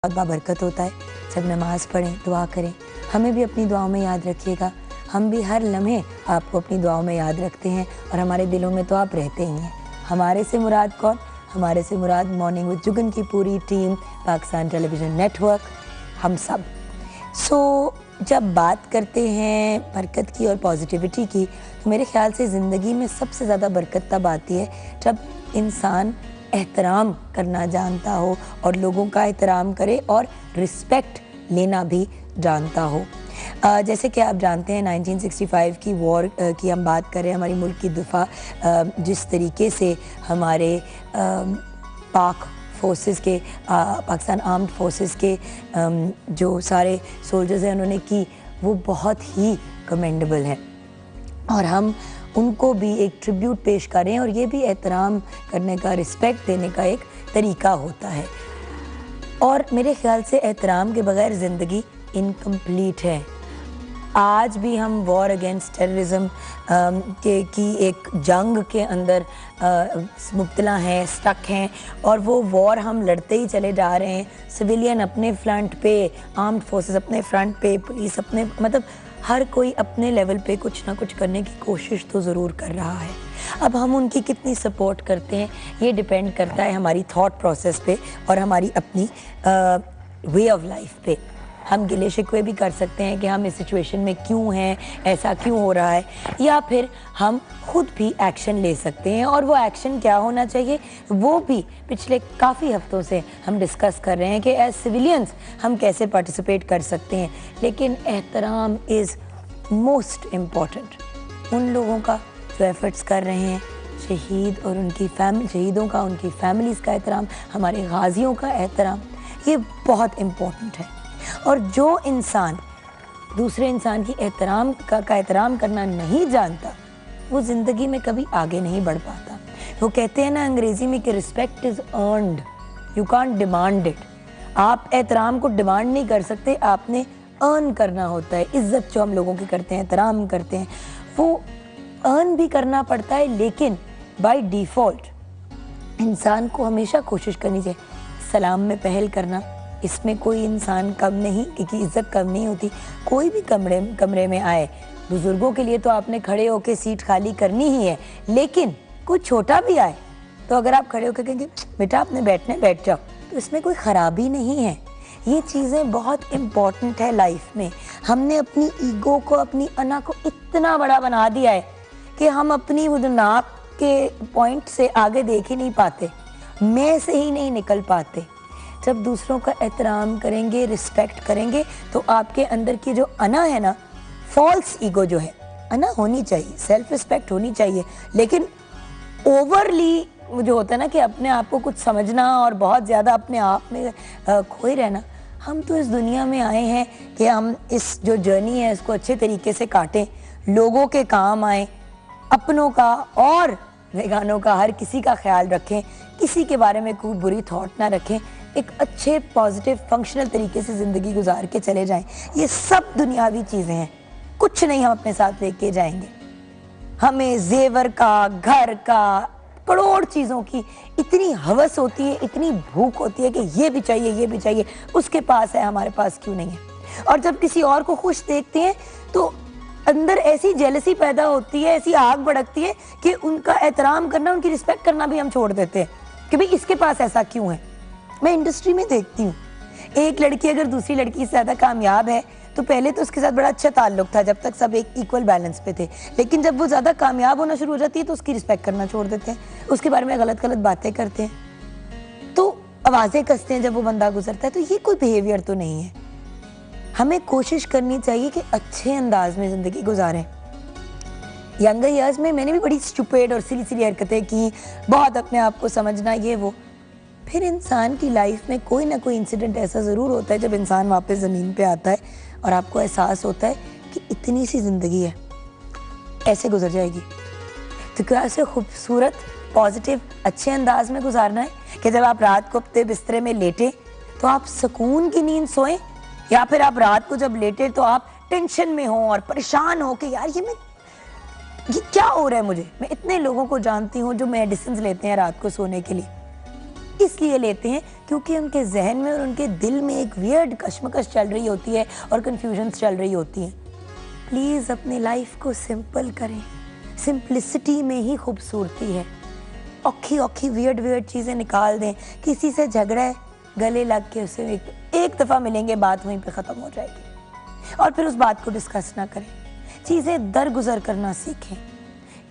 बहुत बाबरकत होता है। जब नमाज़ पढ़ें, दुआ करें, हमें भी अपनी दुआओं में याद रखिएगा। हम भी हर लम्हे आपको अपनी दुआओं में याद रखते हैं और हमारे दिलों में तो आप रहते ही हैं। हमारे से मुराद कौन? हमारे से मुराद मॉर्निंग विद जुगन की पूरी टीम, पाकिस्तान टेलीविज़न नेटवर्क, हम सब। जब बात करते हैं बरकत की और पॉजिटिविटी की, तो मेरे ख़्याल से ज़िंदगी में सबसे ज़्यादा बरकत तब आती है जब इंसान एहतराम करना जानता हो और लोगों का एहतराम करे और रिस्पेक्ट लेना भी जानता हो। जैसे कि आप जानते हैं 1965 की वॉर की हम बात करें, हमारी मुल्क की दिफा जिस तरीके से हमारे पाक फोर्सेस के पाकिस्तान आर्म्ड फोर्सेस के जो सारे सोल्जर्स हैं उन्होंने की, वो बहुत ही कमेंडेबल है और हम उनको भी एक ट्रिब्यूट पेश करें और ये भी एहतराम करने का, रिस्पेक्ट देने का एक तरीका होता है। और मेरे ख़्याल से एहतराम के बगैर ज़िंदगी इनकम्प्लीट है। आज भी हम वॉर अगेंस्ट टेररिज्म की एक जंग के अंदर मुब्तला हैं, स्टक हैं और वो वॉर हम लड़ते ही चले जा रहे हैं। सिविलियन अपने फ्रंट पे, आर्म्ड फोर्सेस अपने फ्रंट पे, पुलिस अपने, मतलब हर कोई अपने लेवल पे कुछ ना कुछ करने की कोशिश तो ज़रूर कर रहा है। अब हम उनकी कितनी सपोर्ट करते हैं ये डिपेंड करता है हमारी थॉट प्रोसेस पे और हमारी अपनी वे ऑफ लाइफ पे। हम गिले शिकवे भी कर सकते हैं कि हम इस सिचुएशन में क्यों हैं, ऐसा क्यों हो रहा है, या फिर हम खुद भी एक्शन ले सकते हैं। और वो एक्शन क्या होना चाहिए, वो भी पिछले काफ़ी हफ्तों से हम डिस्कस कर रहे हैं कि एज सिविलियंस हम कैसे पार्टिसिपेट कर सकते हैं। लेकिन एहतराम इज़ मोस्ट इम्पॉर्टेंट। उन लोगों का जो एफर्ट्स कर रहे हैं, शहीद और उनकी शहीदों का, उनकी फैमिलीज़ का एहतराम, हमारे गाजियों का एहतराम, ये बहुत इम्पॉर्टेंट है। और जो इंसान दूसरे इंसान की एहतराम करना नहीं जानता, वो ज़िंदगी में कभी आगे नहीं बढ़ पाता। वो कहते हैं ना अंग्रेज़ी में कि respect is earned, you can't demand it. आप एहतराम को डिमांड नहीं कर सकते, आपने अर्न करना होता है। इज़्ज़त जो हम लोगों की करते हैं, एहतराम करते हैं, वो अर्न भी करना पड़ता है। लेकिन बाय डिफ़ॉल्ट इंसान को हमेशा कोशिश करनी चाहिए सलाम में पहल करना। इसमें कोई इंसान कम नहीं, क्योंकि इज़्ज़त कम नहीं होती। कोई भी कमरे में आए, बुज़ुर्गों के लिए तो आपने खड़े होकर सीट खाली करनी ही है, लेकिन कोई छोटा भी आए तो अगर आप खड़े होकर कहेंगे बेटा आपने बैठ जाओ, तो इसमें कोई ख़राबी नहीं है। ये चीज़ें बहुत इम्पॉर्टेंट है लाइफ में। हमने अपनी ईगो को, अपनी अना को इतना बड़ा बना दिया है कि हम अपनी वो नाक के पॉइंट से आगे देख ही नहीं पाते, मैं से ही नहीं निकल पाते। जब दूसरों का एहतराम करेंगे, रिस्पेक्ट करेंगे, तो आपके अंदर की जो अना है ना, फॉल्स ईगो जो है, अना होनी चाहिए, सेल्फ रिस्पेक्ट होनी चाहिए, लेकिन ओवरली जो होता है ना कि अपने आप को कुछ समझना और बहुत ज़्यादा अपने आप में खोए रहना। हम तो इस दुनिया में आए हैं कि हम इस जो जर्नी है इसको अच्छे तरीके से काटें, लोगों के काम आए, अपनों का और बेगानों का, हर किसी का ख्याल रखें, किसी के बारे में कोई बुरी थॉट ना रखें, एक अच्छे पॉजिटिव फंक्शनल तरीके से ज़िंदगी गुजार के चले जाएं। ये सब दुनियावी चीज़ें हैं, कुछ नहीं हम अपने साथ लेके जाएंगे। हमें जेवर का, घर का, करोड़ चीज़ों की इतनी हवस होती है, इतनी भूख होती है कि ये भी चाहिए, ये भी चाहिए, उसके पास है, हमारे पास क्यों नहीं है। और जब किसी और को खुश देखते हैं तो अंदर ऐसी जेलसी पैदा होती है, ऐसी आग भड़कती है कि उनका एहतराम करना, उनकी रिस्पेक्ट करना भी हम छोड़ देते हैं कि भाई इसके पास ऐसा क्यों है। मैं इंडस्ट्री में देखती हूँ, एक लड़की अगर दूसरी लड़की से ज़्यादा कामयाब है तो पहले तो उसके साथ बड़ा अच्छा ताल्लुक था जब तक सब एक इक्वल बैलेंस पे थे, लेकिन जब वो ज़्यादा कामयाब होना शुरू हो जाती है तो उसकी रिस्पेक्ट करना छोड़ देते हैं, उसके बारे में गलत गलत बातें करते हैं, तो आवाज़ें कसते हैं जब वो बंदा गुजरता है। तो ये कोई बिहेवियर तो नहीं है। हमें कोशिश करनी चाहिए कि अच्छे अंदाज में ज़िंदगी गुजारें। यंगर ईयर्स में मैंने भी बड़ी स्टूपिड और सिली हरकतें की, बहुत अपने आप को समझना, ये वो। फिर इंसान की लाइफ में कोई ना कोई इंसिडेंट ऐसा ज़रूर होता है जब इंसान वापस ज़मीन पे आता है और आपको एहसास होता है कि इतनी सी ज़िंदगी है, ऐसे गुजर जाएगी। तो क्या ऐसे खूबसूरत, पॉजिटिव, अच्छे अंदाज में गुजारना है कि जब आप रात को अपने बिस्तरे में लेटे तो आप सुकून की नींद सोएं, या फिर आप रात को जब लेटे तो आप टेंशन में हो और परेशान हो कि यार ये क्या हो रहा है मुझे। मैं इतने लोगों को जानती हूँ जो मेडिसिन लेते हैं रात को सोने के लिए, इसलिए लेते हैं क्योंकि उनके जहन में और उनके दिल में एक वियर्ड कश्मकश चल रही होती है और कन्फ्यूजन्स चल रही होती हैं। प्लीज़ अपनी लाइफ को सिंपल करें, सिंपलिसिटी में ही खूबसूरती है। औखी औखी वियर्ड चीज़ें निकाल दें। किसी से झगड़ा है, गले लग के उसे एक दफ़ा मिलेंगे, बात वहीं पे ख़त्म हो जाएगी और फिर उस बात को डिस्कस ना करें। चीज़ें दरगुजर करना सीखें।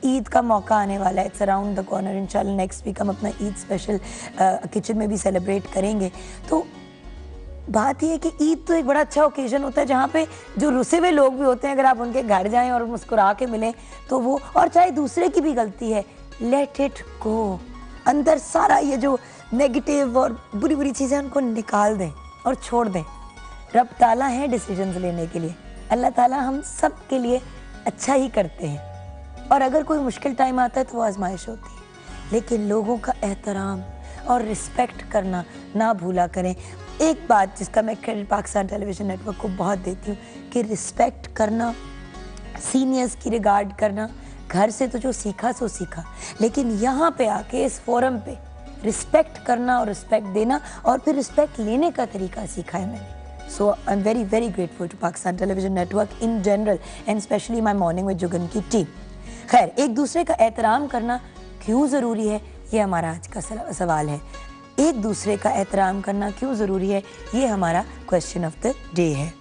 ईद का मौका आने वाला है, इट्स अराउंड द कॉर्नर। इंशाल्लाह नेक्स्ट वीक हम अपना ईद स्पेशल किचन में भी सेलिब्रेट करेंगे। तो बात यह है कि ईद तो एक बड़ा अच्छा ओकेजन होता है जहाँ पे जो रुसे हुए लोग भी होते हैं, अगर आप उनके घर जाएं और मुस्कुरा के मिलें तो वो, और चाहे दूसरे की भी गलती है, लेट इट गो। अंदर सारा ये जो नेगेटिव और बुरी बुरी चीज़ें उनको निकाल दें और छोड़ दें। रब ताला है डिसीजंस लेने के लिए। अल्लाह ताला हम सब के लिए अच्छा ही करते हैं और अगर कोई मुश्किल टाइम आता है तो वो आजमाइश होती है। लेकिन लोगों का एहतराम और रिस्पेक्ट करना ना भूला करें। एक बात जिसका मैं क्रेडिट पाकिस्तान टेलीविज़न नेटवर्क को बहुत देती हूँ कि रिस्पेक्ट करना, सीनियर्स की रिगार्ड करना, घर से तो जो सीखा सो सीखा, लेकिन यहाँ पे आके इस फोरम पे रिस्पेक्ट करना और रिस्पेक्ट देना और फिर रिस्पेक्ट लेने का तरीका सीखा है मैंने। So I am very very grateful to Pakistan television network in general and specially my morning with Jugan की टीम। खैर, एक दूसरे का एहतराम करना क्यों ज़रूरी है, ये हमारा आज का सवाल है। एक दूसरे का एहतराम करना क्यों ज़रूरी है, ये हमारा क्वेश्चन ऑफ द डे है।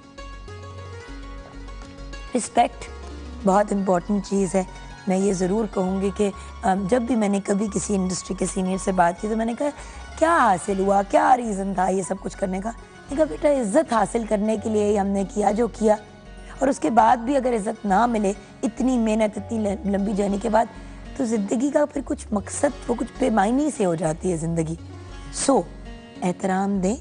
रिस्पेक्ट बहुत इम्पॉर्टेंट चीज़ है। मैं ये ज़रूर कहूँगी कि जब भी मैंने कभी किसी इंडस्ट्री के सीनियर से बात की तो मैंने कहा क्या हासिल हुआ, क्या रीज़न था ये सब कुछ करने का। मैंने कहा बेटा, इज़्ज़त हासिल करने के लिए ही हमने किया जो किया, और उसके बाद भी अगर इज़्ज़त ना मिले, इतनी मेहनत, इतनी लंबी जर्नी के बाद, तो ज़िंदगी का फिर कुछ मकसद, वो कुछ बेमायनी से हो जाती है ज़िंदगी। सो एहतराम दें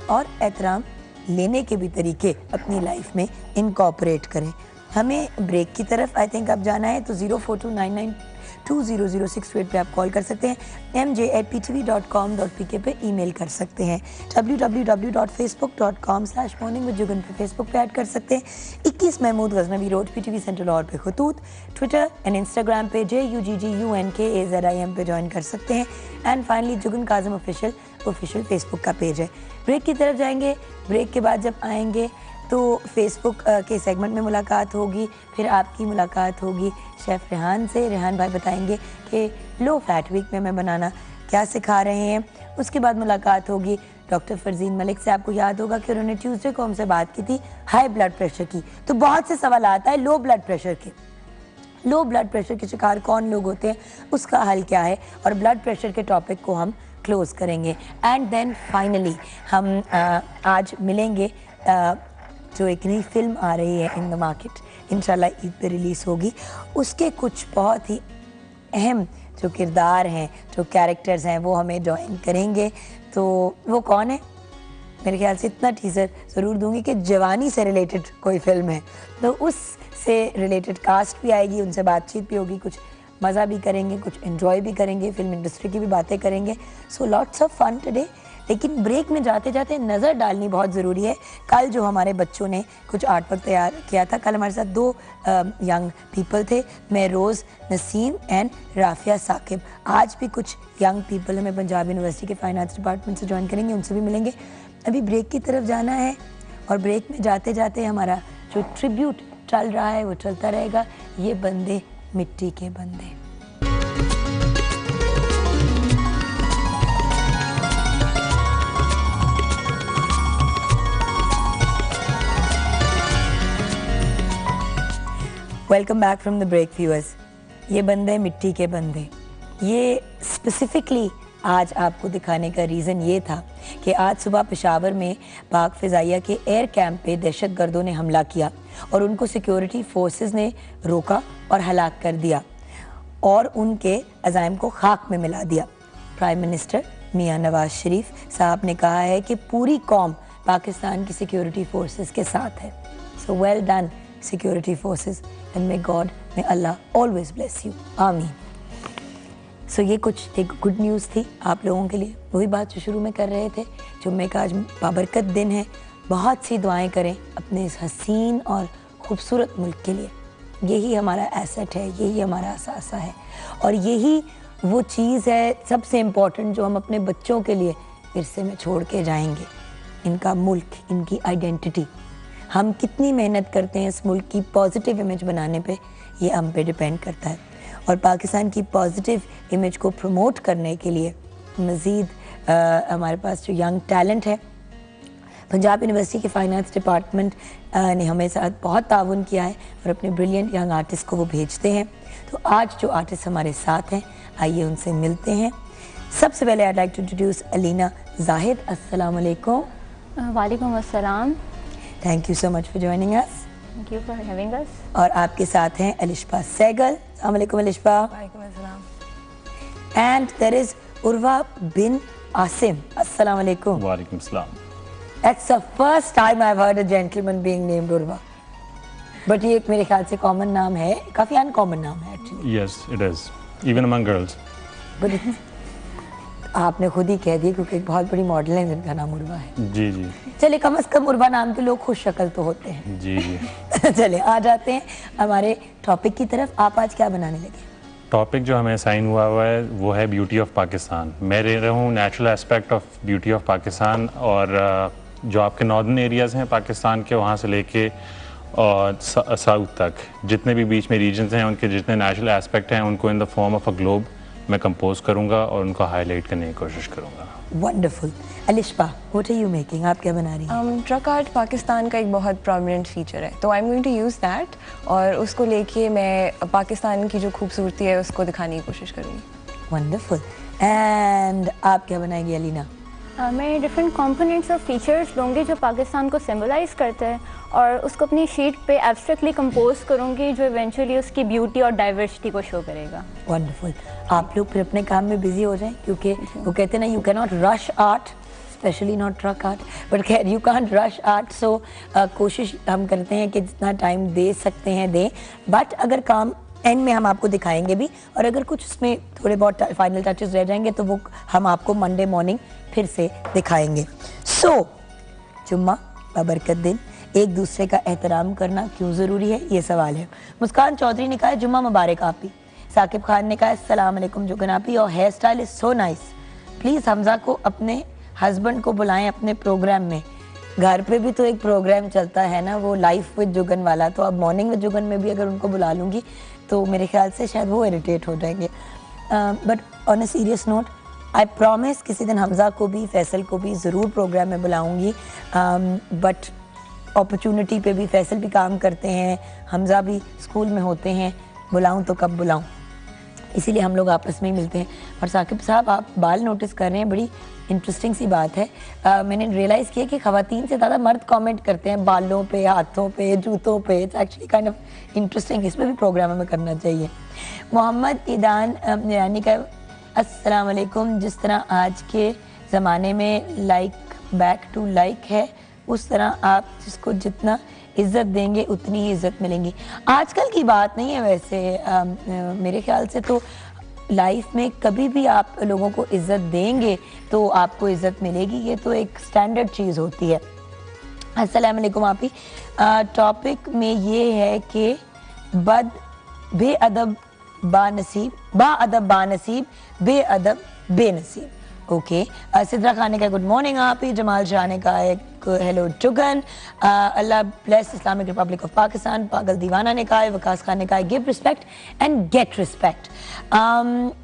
और एहतराम लेने के भी तरीके अपनी लाइफ में इनकॉर्पोरेट करें। हमें ब्रेक की तरफ आई थिंक अब जाना है, तो 042992000628 पे आप कॉल कर सकते हैं। mj@ptv.com.pk पे ईमेल कर सकते हैं। www.facebook.com/morningwithjugan पे फेसबुक पे ऐड कर सकते हैं। 21 Mahmood Ghaznavi road, PTV central और पे खतूत, ट्विटर एंड इंस्टाग्राम पे JUGGUNKAZIM पे ज्वाइन कर सकते हैं। And finally Jugan Kazim official Facebook का पेज है। ब्रेक की तरफ जाएंगे। ब्रेक के बाद जब आएंगे तो फेसबुक के सेगमेंट में मुलाकात होगी, फिर आपकी मुलाकात होगी शेफ़ रेहान से। रेहान भाई बताएंगे कि लो फैट वीक में मैं बनाना क्या सिखा रहे हैं। उसके बाद मुलाकात होगी डॉक्टर फरजीन मलिक से। आपको याद होगा कि उन्होंने ट्यूसडे को हमसे बात की थी हाई ब्लड प्रेशर की। तो बहुत से सवाल आता है लो ब्लड प्रेशर के। लो ब्लड प्रेशर के शिकार कौन लोग होते हैं, उसका हल क्या है, और ब्लड प्रेशर के टॉपिक को हम क्लोज करेंगे। एंड देन फाइनली हम आज मिलेंगे जो एक नई फिल्म आ रही है इन द मार्केट, इंशाल्लाह ईद पे रिलीज़ होगी। उसके कुछ बहुत ही अहम जो किरदार हैं, जो कैरेक्टर्स हैं, वो हमें ज्वाइन करेंगे। तो वो कौन है, मेरे ख्याल से इतना टीज़र ज़रूर दूंगी कि जवानी से रिलेटेड कोई फिल्म है, तो उससे रिलेटेड कास्ट भी आएगी, उनसे बातचीत भी होगी, कुछ मज़ा भी करेंगे, कुछ एंजॉय भी करेंगे, फिल्म इंडस्ट्री की भी बातें करेंगे। So lots of fun today. लेकिन ब्रेक में जाते जाते नज़र डालनी बहुत ज़रूरी है। कल जो हमारे बच्चों ने कुछ आर्ट वर्क तैयार किया था, कल हमारे साथ 2 यंग पीपल थे, महरोज़ नसीम एंड राफिया साकिब। आज भी कुछ यंग पीपल हमें पंजाब यूनिवर्सिटी के फाइन आर्ट्स डिपार्टमेंट से ज्वाइन करेंगे, उनसे भी मिलेंगे। अभी ब्रेक की तरफ जाना है और ब्रेक में जाते जाते हमारा जो ट्रिब्यूट चल रहा है वो चलता रहेगा, ये बंदे मिट्टी के बंदे। Welcome back from the break viewers. ये बंदे मिट्टी के बंदे, ये स्पेसिफिकली आज आपको दिखाने का रीज़न ये था कि आज सुबह पेशावर में पाक फ़िज़ाइया के एयर कैंप पे दहशतगर्दों ने हमला किया और उनको सिक्योरिटी फोर्सेस ने रोका और हलाक कर दिया और उनके अज़ाइम को खाक में मिला दिया। प्राइम मिनिस्टर मियां नवाज शरीफ साहब ने कहा है कि पूरी कौम पाकिस्तान की सिक्योरिटी फोर्सेस के साथ है। So well done security forces and may God, may Allah always bless you, आमीन। सो ये कुछ एक गुड न्यूज़ थी आप लोगों के लिए, वही बात जो शुरू में कर रहे थे। जुम्मे का आज बाबरकत दिन है, बहुत सी दुआएं करें अपने इस हसीन और ख़ूबसूरत मुल्क के लिए। यही हमारा एसेट है, यही हमारा असासा है और यही वो चीज़ है सबसे इम्पोर्टेंट जो हम अपने बच्चों के लिए विरसे में छोड़ के जाएंगे। इनका मुल्क, इनकी आइडेंटिटी, हम कितनी मेहनत करते हैं इस मुल्क की पॉजिटिव इमेज बनाने पे, ये हम पे डिपेंड करता है। और पाकिस्तान की पॉजिटिव इमेज को प्रमोट करने के लिए मज़ीद हमारे पास जो यंग टैलेंट है, पंजाब यूनिवर्सिटी के फाइनेंस डिपार्टमेंट ने हमें साथ बहुत ताउन किया है और अपने ब्रिलियंट यंग आर्टिस्ट को वो भेजते हैं। तो आज जो आर्टिस्ट हमारे साथ हैं, आइए उनसे मिलते हैं। सबसे पहले I like to introduce Alina Zahid. अस्सलाम वालेकुम। वालेकुम अस्सलाम। Thank you so much for joining us. Thank you for having us. और आपके साथ हैं अलिशबा सहगल। अस्सलाम वालेकुम अलिशबा। वालेकुम अस्सलाम। And there is Urwa bin Asim. अस्सलाम वालेकुम। वालेकुम सलाम। That's the first time I've heard a gentleman being named Urva. But ये एक मेरे ख्याल से कॉमन नाम है, काफ़ी अनकॉमन नाम है actually. Yes, it is. Even among girls. But आपने खुद ही कह दिया क्योंकि एक बहुत बड़ी मॉडल है जिनका नाम उर्वा है। जी जी। चलिए, कम से कम उर्वा नाम के लोग खुश शक्ल तो होते हैं। जी जी। चलिए आ जाते हैं हमारे टॉपिक की तरफ। आप आज क्या बनाने लगे? टॉपिक जो हमें साइन हुआ है वो है ब्यूटी ऑफ पाकिस्तान। मैं रह रहा हूँ natural aspect of beauty of Pakistan, और जो आपके नॉर्दर्न एरियाज़ हैं पाकिस्तान के, वहाँ से लेके और साउथ तक जितने भी बीच में रीजन्स हैं, उनके जितने नेचुरल एस्पेक्ट हैं, उनको in the form of a globe मैं कंपोज करूँगा और उनको हाईलाइट करने की कोशिश करूँगा। Wonderful. Alishba, what are you making? आप क्या बना रही हैं? ट्रक आर्ट पाकिस्तान का एक बहुत प्रोमिनेंट फीचर है, तो I am going to use that और उसको लेके मैं पाकिस्तान की जो खूबसूरती है उसको दिखाने की कोशिश करूँगी। वंडरफुल। एंड आप क्या बनाएंगी अलीना? मैं डिफरेंट कंपोनेंट्स और फीचर्स लूँगी जो पाकिस्तान को सिंबलाइज करते हैं और उसको अपनी शीट पे एब्स्ट्रैक्टली कंपोज करूँगी जो इवेंचुअली उसकी ब्यूटी और डाइवर्सिटी को शो करेगा। वंडरफुल। आप लोग फिर अपने काम में बिजी हो जाएं, क्योंकि वो कहते हैं ना, you can not rush art, specially not truck art, but खैर यू कांट रश आर्ट। सो कोशिश हम करते हैं कि जितना टाइम दे सकते हैं दें, बट अगर काम एंड में हम आपको दिखाएंगे भी, और अगर कुछ उसमें थोड़े बहुत फाइनल टचेस रह जाएंगे तो वो हम आपको मंडे मॉर्निंग फिर से दिखाएंगे। सो जुम्मा बबरकत दिन, एक दूसरे का एहतराम करना क्यों ज़रूरी है, ये सवाल है। मुस्कान चौधरी ने कहा है जुम्मा मुबारक आपी। साकिब खान ने कहा है अस्सलाम वालेकुम जुगन आपी, और hair style is so nice. Please Hamza को अपने हस्बैंड को बुलाएं अपने प्रोग्राम में। घर पे भी तो एक प्रोग्राम चलता है ना, वो लाइफ विद जुगन वाला, तो अब मॉर्निंग विद जुगन में भी अगर उनको बुला लूँगी तो मेरे ख्याल से शायद वो इरिटेट हो जाएंगे। But on a serious note, I promise किसी दिन हमजा को भी, फैसल को भी ज़रूर प्रोग्राम में बुलाऊँगी। बट अपॉर्चुनिटी पे भी फैसल भी काम करते हैं, हमजा भी स्कूल में होते हैं, बुलाऊँ तो कब बुलाऊँ, इसीलिए हम लोग आपस में ही मिलते हैं। और साकिब साहब, आप बाल नोटिस कर रहे हैं, बड़ी इंटरेस्टिंग सी बात है। मैंने रियलाइज़ किया कि ख़वातीन से ज़्यादा मर्द कमेंट करते हैं बालों पे, हाथों पे, जूतों पे। It's actually kind of interesting, इसमें भी प्रोग्राम हमें करना चाहिए। मोहम्मद ईदान यानी का अस्सलाम वालेकुम। जिस तरह आज के ज़माने में लाइक बैक टू लाइक है, उस तरह आप जिसको जितना इज़्ज़त देंगे उतनी ही इज़्ज़त मिलेंगी। आजकल की बात नहीं है वैसे, मेरे ख्याल से तो लाइफ में कभी भी आप लोगों को इज़्ज़त देंगे तो आपको इज़्ज़त मिलेगी, ये तो एक स्टैंडर्ड चीज़ होती है। अस्सलाम वालेकुम आपी। टॉपिक में ये है कि बेअदब बानसीब, बाअदब बानसीब, बेअदब बेनसीब। ओके। सिद्रा खान ने कहा गुड मॉर्निंग आप ही। जमाल शाह ने कहा एक हेलो जुगन। अल्लाह bless Islamic republic of Pakistan. पागल दीवाना ने कहा है। वकास खान ने कहा give respect and get respect.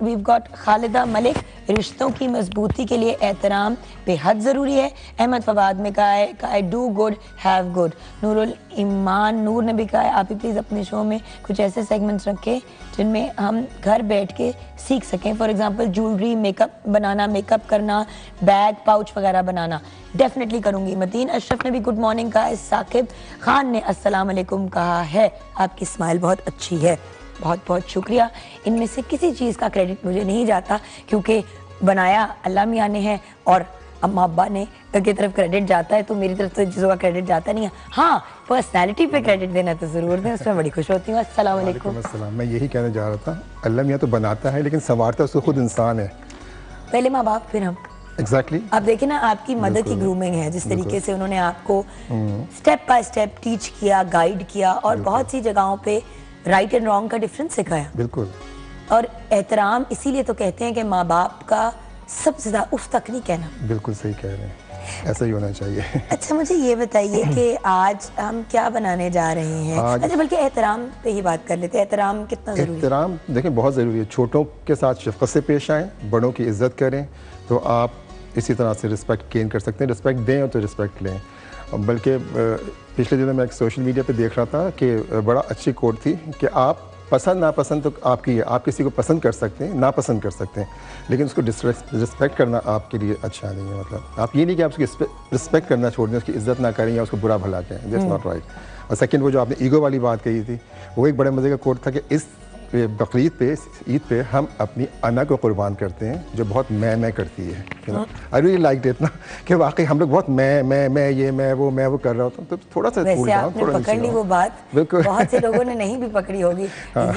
We got Khalida Malik, रिश्तों की मजबूती के लिए एहतराम बेहद ज़रूरी है। अहमद फवाद में कहा है do good have good. Noorul Iman Noor ने भी कहा है आप ही प्लीज़ अपने शो में कुछ ऐसे सेगमेंट्स रखें जिनमें हम घर बैठ के सीख सकें। For example jewellery, makeup banana, makeup करना, बैग पाउच वगैरह बनाना। डेफिनेटली करूँगी। मतीन अशरफ ने भी गुड मॉर्निंग कहा है। साकिब खान ने अस्सलाम वालेकुम कहा है। आपकी स्माइल बहुत अच्छी है। बहुत बहुत शुक्रिया। इनमें से किसी चीज़ का क्रेडिट मुझे नहीं जाता क्योंकि बनाया अल्लाह मियाँ ने है और अम्मा अब्बा ने की तरफ क्रेडिट जाता है, तो मेरी तरफ तो चीज़ों का क्रेडिट जाता नहीं है। हाँ, पर्सनैलिटी पे क्रेडिट देना तो ज़रूर दें, उसमें बड़ी खुश होती हूँ। अस्सलाम वालेकुम। अस्सलाम। मैं यही कहने जा रहा था, अल्लाह मियाँ तो बनाता है लेकिन संवारता उसको खुद इंसान है। पहले माँ बाप फिर हम। एग्जैक्टली। आप देखें ना, आपकी मदर की ग्रूमिंग है, जिस तरीके से उन्होंने आपको स्टेप बाय स्टेप टीच किया, गाइड किया और बहुत सी जगहों पे राइट एंड रॉन्ग का डिफरेंस सिखाया। बिल्कुल। और एहतराम इसीलिए तो कहते हैं कि माँ बाप का सबसे ज़्यादा उफ तक नहीं कहना। बिल्कुल सही कह रहे हैं, ऐसा ही होना चाहिए। अच्छा मुझे ये बताइए कि आज हम क्या बनाने जा रहे हैं? अच्छा बल्कि एहतराम पे ही बात कर लेते हैं, एहतराम कितना ज़रूरी है? एहतराम देखिए बहुत ज़रूरी है। छोटों के साथ शफ़क़त से पेश आएँ, बड़ों की इज़्ज़त करें, तो आप इसी तरह से रिस्पेक्ट गेन कर सकते हैं। रिस्पेक्ट दें और तो रिस्पेक्ट लें। बल्कि पिछले दिनों मैं एक सोशल मीडिया पे देख रहा था कि बड़ा अच्छी कोट थी कि आप पसंद नापसंद तो आपकी है, आप किसी को पसंद कर सकते हैं, नापसंद कर सकते हैं, लेकिन उसको रिस्पेक्ट करना आपके लिए अच्छा नहीं है। मतलब आप ये नहीं कि आप उसकी रिस्पेक्ट करना छोड़ दें, उसकी इज्जत ना करें या उसको बुरा भला कहें, दैट्स नॉट राइट। और सेकंड, वो जो आपने ईगो वाली बात कही थी, वो एक बड़े मज़े का कोट था कि इस बकरीद पे, ईद पे हम अपनी अना को कुर्बान करते हैं जो बहुत मैं करती है। आई रियली लाइक इट ना कि वाकई हम लोग बहुत मैं वो कर रहा होता हूँ। तो थोड़ा सा वैसे आपने पकड़ ली वो बात, बहुत से लोगों ने नहीं भी पकड़ी होगी।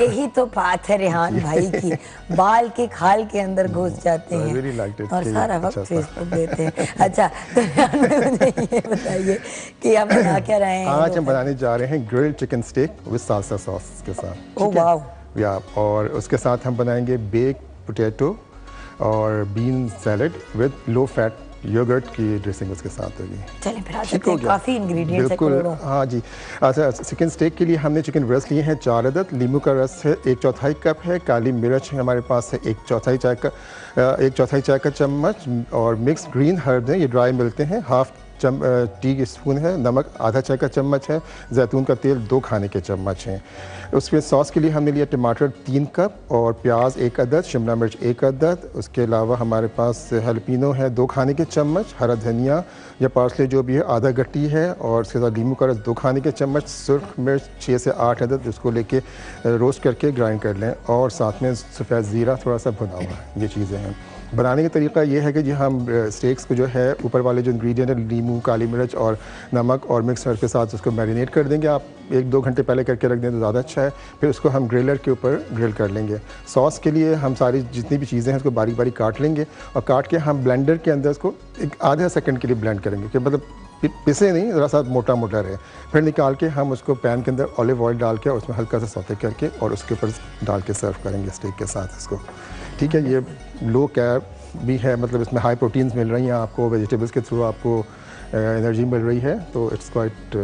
यही तो बात है रेहान भाई की, बाल के खाल के अंदर घुस जाते हैं और सारा वक्त फेसबुक देते हैं। अच्छा तो मुझे ये बताइए कि आप बना क्या रहे हैं? आज हम बनाने जा रहे हैं grilled chicken steak with salsa sauce के साथ। Oh wow. या और उसके साथ हम बनाएंगे बेक पोटैटो और bean salad with low fat yogurt की ड्रेसिंग उसके साथ होगी। चलें फिर आ जाते हैं, काफ़ी इंग्रेडिएंट्स है। बिल्कुल हाँ जी। अच्छा चिकन स्टेक के लिए हमने चिकन ब्रेस्ट लिए हैं 4 अदद, लींबू का रस है 1/4 कप है, काली मिर्च हमारे पास है 1/4 चाय का चम्मच, और मिक्स ग्रीन हर्ब हैं, ये ड्राई मिलते हैं, हाफ टी स्पून है, नमक आधा चाय का चम्मच है, जैतून का तेल 2 खाने के चम्मच हैं। उसमें सॉस के लिए हमने लिया टमाटर 3 कप और प्याज 1 अदद, शिमला मिर्च 1 अदद, उसके अलावा हमारे पास हलपिनो है 2 खाने के चम्मच, हरा धनिया या पार्सले जो भी है आधा गट्टी है, और उसके साथ नींबू का रस 2 खाने के चम्मच, सुर्ख मिर्च 6 से 8 अदद, उसको लेके रोस्ट करके ग्राइंड कर लें, और साथ में सफ़ेद ज़ीरा थोड़ा सा भुना हुआ। ये चीज़ें हैं। बनाने का तरीका ये है कि जी हम स्टेक्स को जो है ऊपर वाले जो इंग्रेडिएंट है नींबू, काली मिर्च और नमक और मिक्स हर्ब के साथ उसको मैरिनेट कर देंगे। आप 1-2 घंटे पहले करके रख दें तो ज़्यादा अच्छा है। फिर उसको हम ग्रिलर के ऊपर ग्रिल कर लेंगे। सॉस के लिए हम सारी जितनी भी चीज़ें हैं उसको बारीक बारीक काट लेंगे, और काट के हम ब्लेंडर के अंदर उसको एक आधा सेकंड के लिए ब्लेंड करेंगे कि मतलब पिसे नहीं, ज़रा सा मोटा मोटा रहे। फिर निकाल के हम उसको पैन के अंदर ऑलिव ऑयल डाल के और उसमें हल्का सा सौते करके और उसके ऊपर डाल के सर्व करेंगे स्टेक के साथ इसको। ठीक है, ये लो कैर्ब भी है, मतलब इसमें हाई प्रोटीन्स मिल रही हैं आपको, वेजिटेबल्स के थ्रू आपको एनर्जी मिल रही है, तो इट्स क्वाइट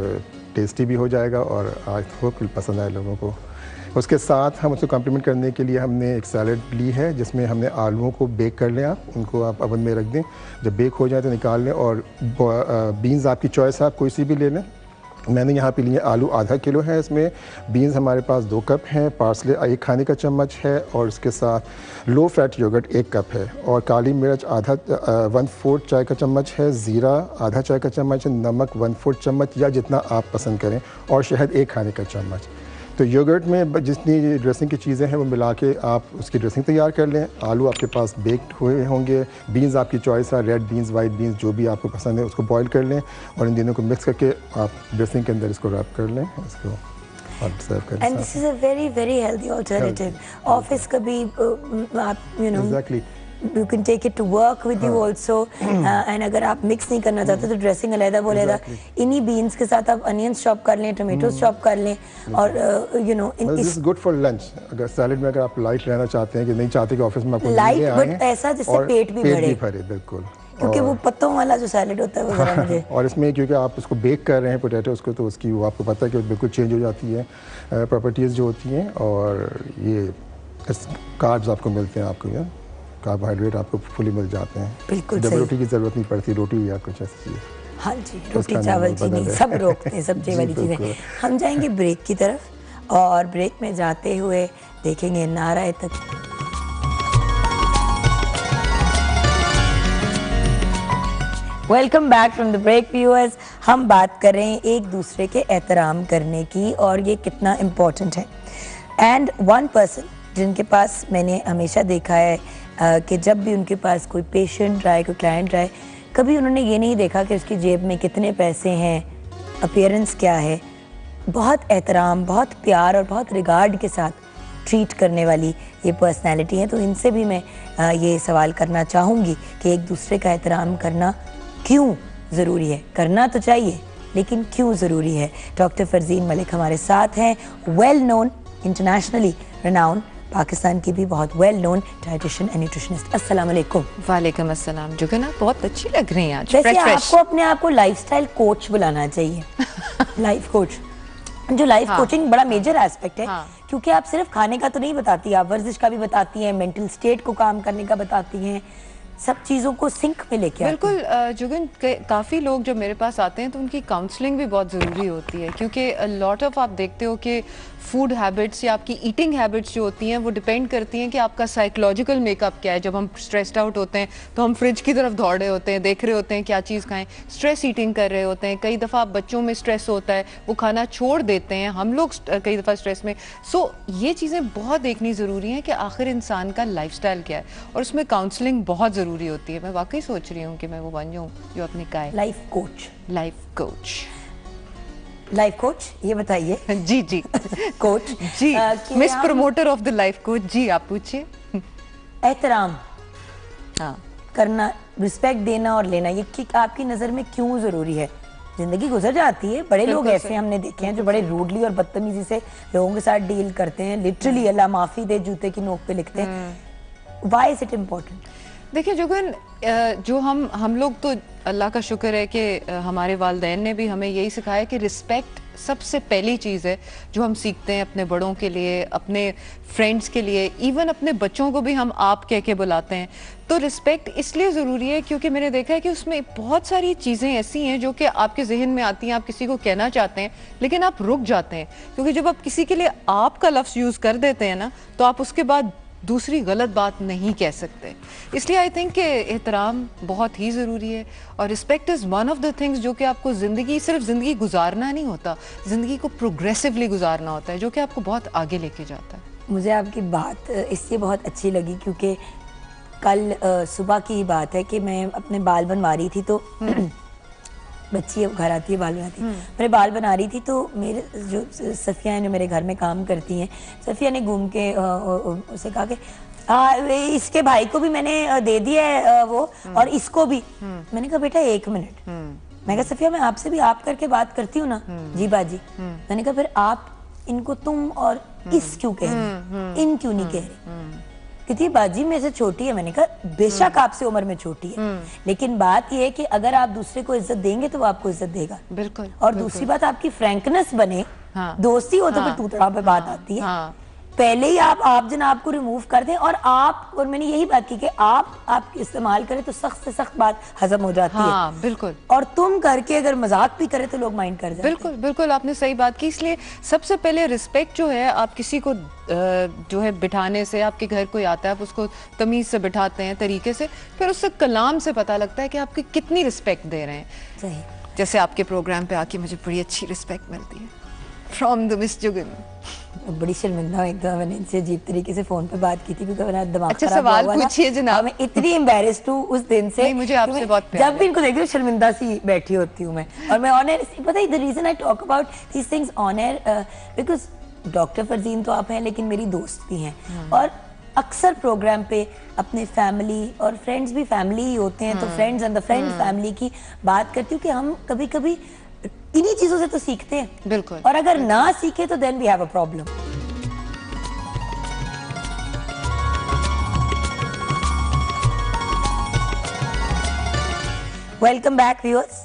टेस्टी भी हो जाएगा और आई होप पसंद आए लोगों को। उसके साथ हम उसको कम्प्लीमेंट करने के लिए हमने एक सैलड ली है जिसमें हमने आलूओं को बेक कर लें, आप उनको आप ओवन में रख दें, जब बेक हो जाए तो निकाल लें, और बीन्स आपकी चॉइस है, आप कोई सी भी ले लें। मैंने यहाँ पे लिए आलू आधा किलो है, इसमें बीन्स हमारे पास 2 कप हैं, पार्सले 1 खाने का चम्मच है, और उसके साथ लो फैट योगर्ट 1 कप है, और काली मिर्च 1/4 चाय का चम्मच है, ज़ीरा आधा चाय का चम्मच है, नमक 1/4 चम्मच या जितना आप पसंद करें, और शहद 1 खाने का चम्मच। तो योगर्ट में जितनी ड्रेसिंग की चीज़ें हैं वो मिला के आप उसकी ड्रेसिंग तैयार कर लें। आलू आपके पास बेक्ड हुए होंगे, बीन्स आपकी चॉइस है, रेड बीन्स, वाइट बीन्स जो भी आपको पसंद है उसको बॉईल कर लें, और इन दोनों को मिक्स करके आप ड्रेसिंग के अंदर इसको रैप कर लें, इसको और सर्व करें। And this is a very very healthy alternative. Office कभी आप exactly you can take it to work with you also, and अगर आप मिक्स नहीं करना चाहते तो ड्रेसिंग अलग बोलेगा, इन्हीं बीन्स के साथ आप अनियंस चॉप कर लें, टोमेटोज चॉप कर लें, और you know this is good for lunch. अगर सैलेड में अगर आप लाइट रहना चाहते हैं कि नहीं चाहते कि ऑफिस में आपको लाइट बट ऐसा जिससे पेट भी भरे, बिल्कुल, क्योंकि वो पत्तों वाला जो सैलेड होता है वो ज़रा मुझे और इसमें क्योंकि आप उसको बेक कर रहे हैं पोटैटोज़ को, तो उसकी वो आपको पता है कि बिल्कुल चेंज हो जाती है प्रॉपर्टीज़ जो होती हैं, और ये कार्ब्स आपको मिलते हैं, आपको कार्बोहाइड्रेट आपको फुली मिल जाते हैं। बिल्कुल डबल रोटी की ज़रूरत नहीं पड़ती, रोटी या कुछ ऐसी चीज़। हाँ जी, रोटी चावल चीनी सब रोकते हैं, सब्जी वाली चीज़ें। हम जाएंगे ब्रेक की तरफ, और ब्रेक में जाते हुए देखेंगे नाराए तक। Welcome back from the break viewers. हम बात कर रहे हैं एक दूसरे के एहतराम करने की, और ये कितना इम्पोर्टेंट है। एंड वन पर्सन जिनके पास मैंने हमेशा देखा है कि जब भी उनके पास कोई पेशेंट आए, कोई क्लाइंट आए, कभी उन्होंने ये नहीं देखा कि उसकी जेब में कितने पैसे हैं, अपीयरेंस क्या है। बहुत एहतराम, बहुत प्यार और बहुत रिगार्ड के साथ ट्रीट करने वाली ये पर्सनैलिटी है। तो इनसे भी मैं ये सवाल करना चाहूँगी कि एक दूसरे का एहतराम करना क्यों ज़रूरी है? करना तो चाहिए, लेकिन क्यों ज़रूरी है? डॉक्टर फरजीन मलिक हमारे साथ हैं, well known, internationally renowned Pakistan की भी बहुत well known dietitian and nutritionist. अस्सलाम वालेकुम। वालेकुम अस्सलाम। जुगन आप बहुत अच्छी लग रही हैं आज। वैसे फ्रेश आपको अपने आप को लाइफस्टाइल कोच बुलाना चाहिए। लाइफ कोच, जो लाइफ कोचिंग बड़ा मेजर एस्पेक्ट है, क्योंकि आप सिर्फ खाने का तो नहीं बताती, आप वर्जिश का भी बताती हैं, मेंटल स्टेट को काम करने का बताती हैं, सब चीज़ों को सिंक में लेके आती हैं। बिल्कुल जुगन, काफ़ी लोग जब मेरे पास आते हैं तो उनकी काउंसलिंग भी बहुत ज़रूरी होती है, क्योंकि लॉट ऑफ आप देखते हो कि फूड हैबिट्स या आपकी ईटिंग हैबिट्स जो होती हैं वो डिपेंड करती हैं कि आपका साइकोलॉजिकल मेकअप क्या है। जब हम स्ट्रेस्ड आउट होते हैं तो हम फ्रिज की तरफ दौड़ रहे होते हैं, देख रहे होते हैं क्या चीज़ खाएं, स्ट्रेस ईटिंग कर रहे होते हैं। कई दफ़ा बच्चों में स्ट्रेस होता है, वो खाना छोड़ देते हैं, हम लोग कई दफ़ा स्ट्रेस में। सो ये चीज़ें बहुत देखनी ज़रूरी हैं कि आखिर इंसान का लाइफस्टाइल क्या है, और उसमें काउंसलिंग बहुत ज़रूरी होती है। मैं वाकई सोच रही हूँ कि मैं वो बन जाऊँ जो अपनी का है life coach. Life coach. Life coach, ये बताइए। जी जी कोच जी, कि मिस आप promoter of the life coach. जी आप पूछिए। एहतराम हाँ, करना, रिस्पेक्ट देना और लेना, ये कि आपकी नज़र में क्यों ज़रूरी है? जिंदगी गुजर जाती है, बड़े लोग ऐसे हमने देखे हैं जो बड़े रूडली और बदतमीजी से लोगों के साथ डील करते हैं, लिटरली अल्लाह माफ़ी दे जूते की नोक पे लिखते हैं। Why is it important? देखिए जुगन, जो हम लोग तो अल्लाह का शुक्र है कि हमारे वालिदैन ने भी हमें यही सिखाया कि रिस्पेक्ट सबसे पहली चीज़ है जो हम सीखते हैं अपने बड़ों के लिए, अपने फ्रेंड्स के लिए, इवन अपने बच्चों को भी हम आप कह के बुलाते हैं। तो रिस्पेक्ट इसलिए ज़रूरी है क्योंकि मैंने देखा है कि उसमें बहुत सारी चीज़ें ऐसी हैं जो कि आपके जहन में आती हैं, आप किसी को कहना चाहते हैं लेकिन आप रुक जाते हैं, क्योंकि जब आप किसी के लिए आप का लफ्ज़ यूज़ कर देते हैं ना, तो आप उसके बाद दूसरी गलत बात नहीं कह सकते। इसलिए आई थिंक कि एहतराम बहुत ही ज़रूरी है, और respect is one of the things जो कि आपको ज़िंदगी, सिर्फ ज़िंदगी गुजारना नहीं होता, ज़िंदगी को प्रोग्रेसिवली गुजारना होता है, जो कि आपको बहुत आगे लेके जाता है। मुझे आपकी बात इसलिए बहुत अच्छी लगी क्योंकि कल सुबह की ही बात है कि मैं अपने बाल बनवा रही थी, तो बच्ची घर आती है बाल बनाती है, मेरे बाल बना रही थी, तो मेरे जो सफ़िया हैं जो मेरे घर में काम करती हैं, सफ़िया ने घूम के उसे कहा कि इसके भाई को भी मैंने दे दिया है वो, और इसको भी। मैंने कहा बेटा एक मिनट, मैं कहा सफ़िया मैं आपसे भी आप करके बात करती हूँ ना। जी बाजी। मैंने कहा फिर आप इनको तुम और इस क्यों कह रहे, इन क्यों नहीं कह रहे? कहती है बाजी मेरे से छोटी है। मैंने कहा बेशक आपसे उम्र में छोटी है, लेकिन बात यह है कि अगर आप दूसरे को इज्जत देंगे तो वो आपको इज्जत देगा। बिल्कुल। और दूसरी बात, आपकी फ्रैंकनेस बने, दोस्ती हो तो फिर टूटड़ा पे बात आती है। पहले ही आप जनाब को रिमूव कर दें, और मैंने यही बात की कि आप इस्तेमाल करें तो सख्त से सख्त बात हजम हो जाती है। बिल्कुल। और तुम करके अगर मजाक भी करे तो लोग माइंड कर जाते हैं। बिल्कुल बिल्कुल, आपने सही बात की। इसलिए सबसे पहले रिस्पेक्ट जो है, आप किसी को जो है बिठाने से, आपके घर कोई आता है आप उसको तमीज़ से बिठाते हैं, तरीके से, फिर उससे कलाम से पता लगता है कि आपकी कितनी रिस्पेक्ट दे रहे हैं। सही। जैसे आपके प्रोग्राम पे आके मुझे बड़ी अच्छी रिस्पेक्ट मिलती है फ्रॉम द मिस जुगन। बड़ी शर्मिंदा हुई, तो मैंने इनसे अजीब तरीके से फोन पे बात की थी क्योंकि मेरा दिमाग अच्छा, खराब सवाल हुआ था। पूछिए जनाब। मैं इतनी एम्बैरेस्ड हूँ उस दिन से। नहीं, मुझे आपसे बहुत प्यार जब भी इनको देखती हूँ शर्मिंदा सी बैठी होती हूँ मैं। और मैं ऑन एयर, पता है the reason I talk about these things on air, because doctor Farzeen तो आप हैं लेकिन मेरी दोस्त भी हैं, और अक्सर प्रोग्राम पे अपने फैमिली और फ्रेंड्स भी फैमिली ही होते हैं, तो friends and the friend family की बात करती हूँ कि हम कभी कभी इन्हीं चीजों से तो सीखते हैं। बिल्कुल। और अगर ना सीखे तो then we have a problem. Welcome back viewers.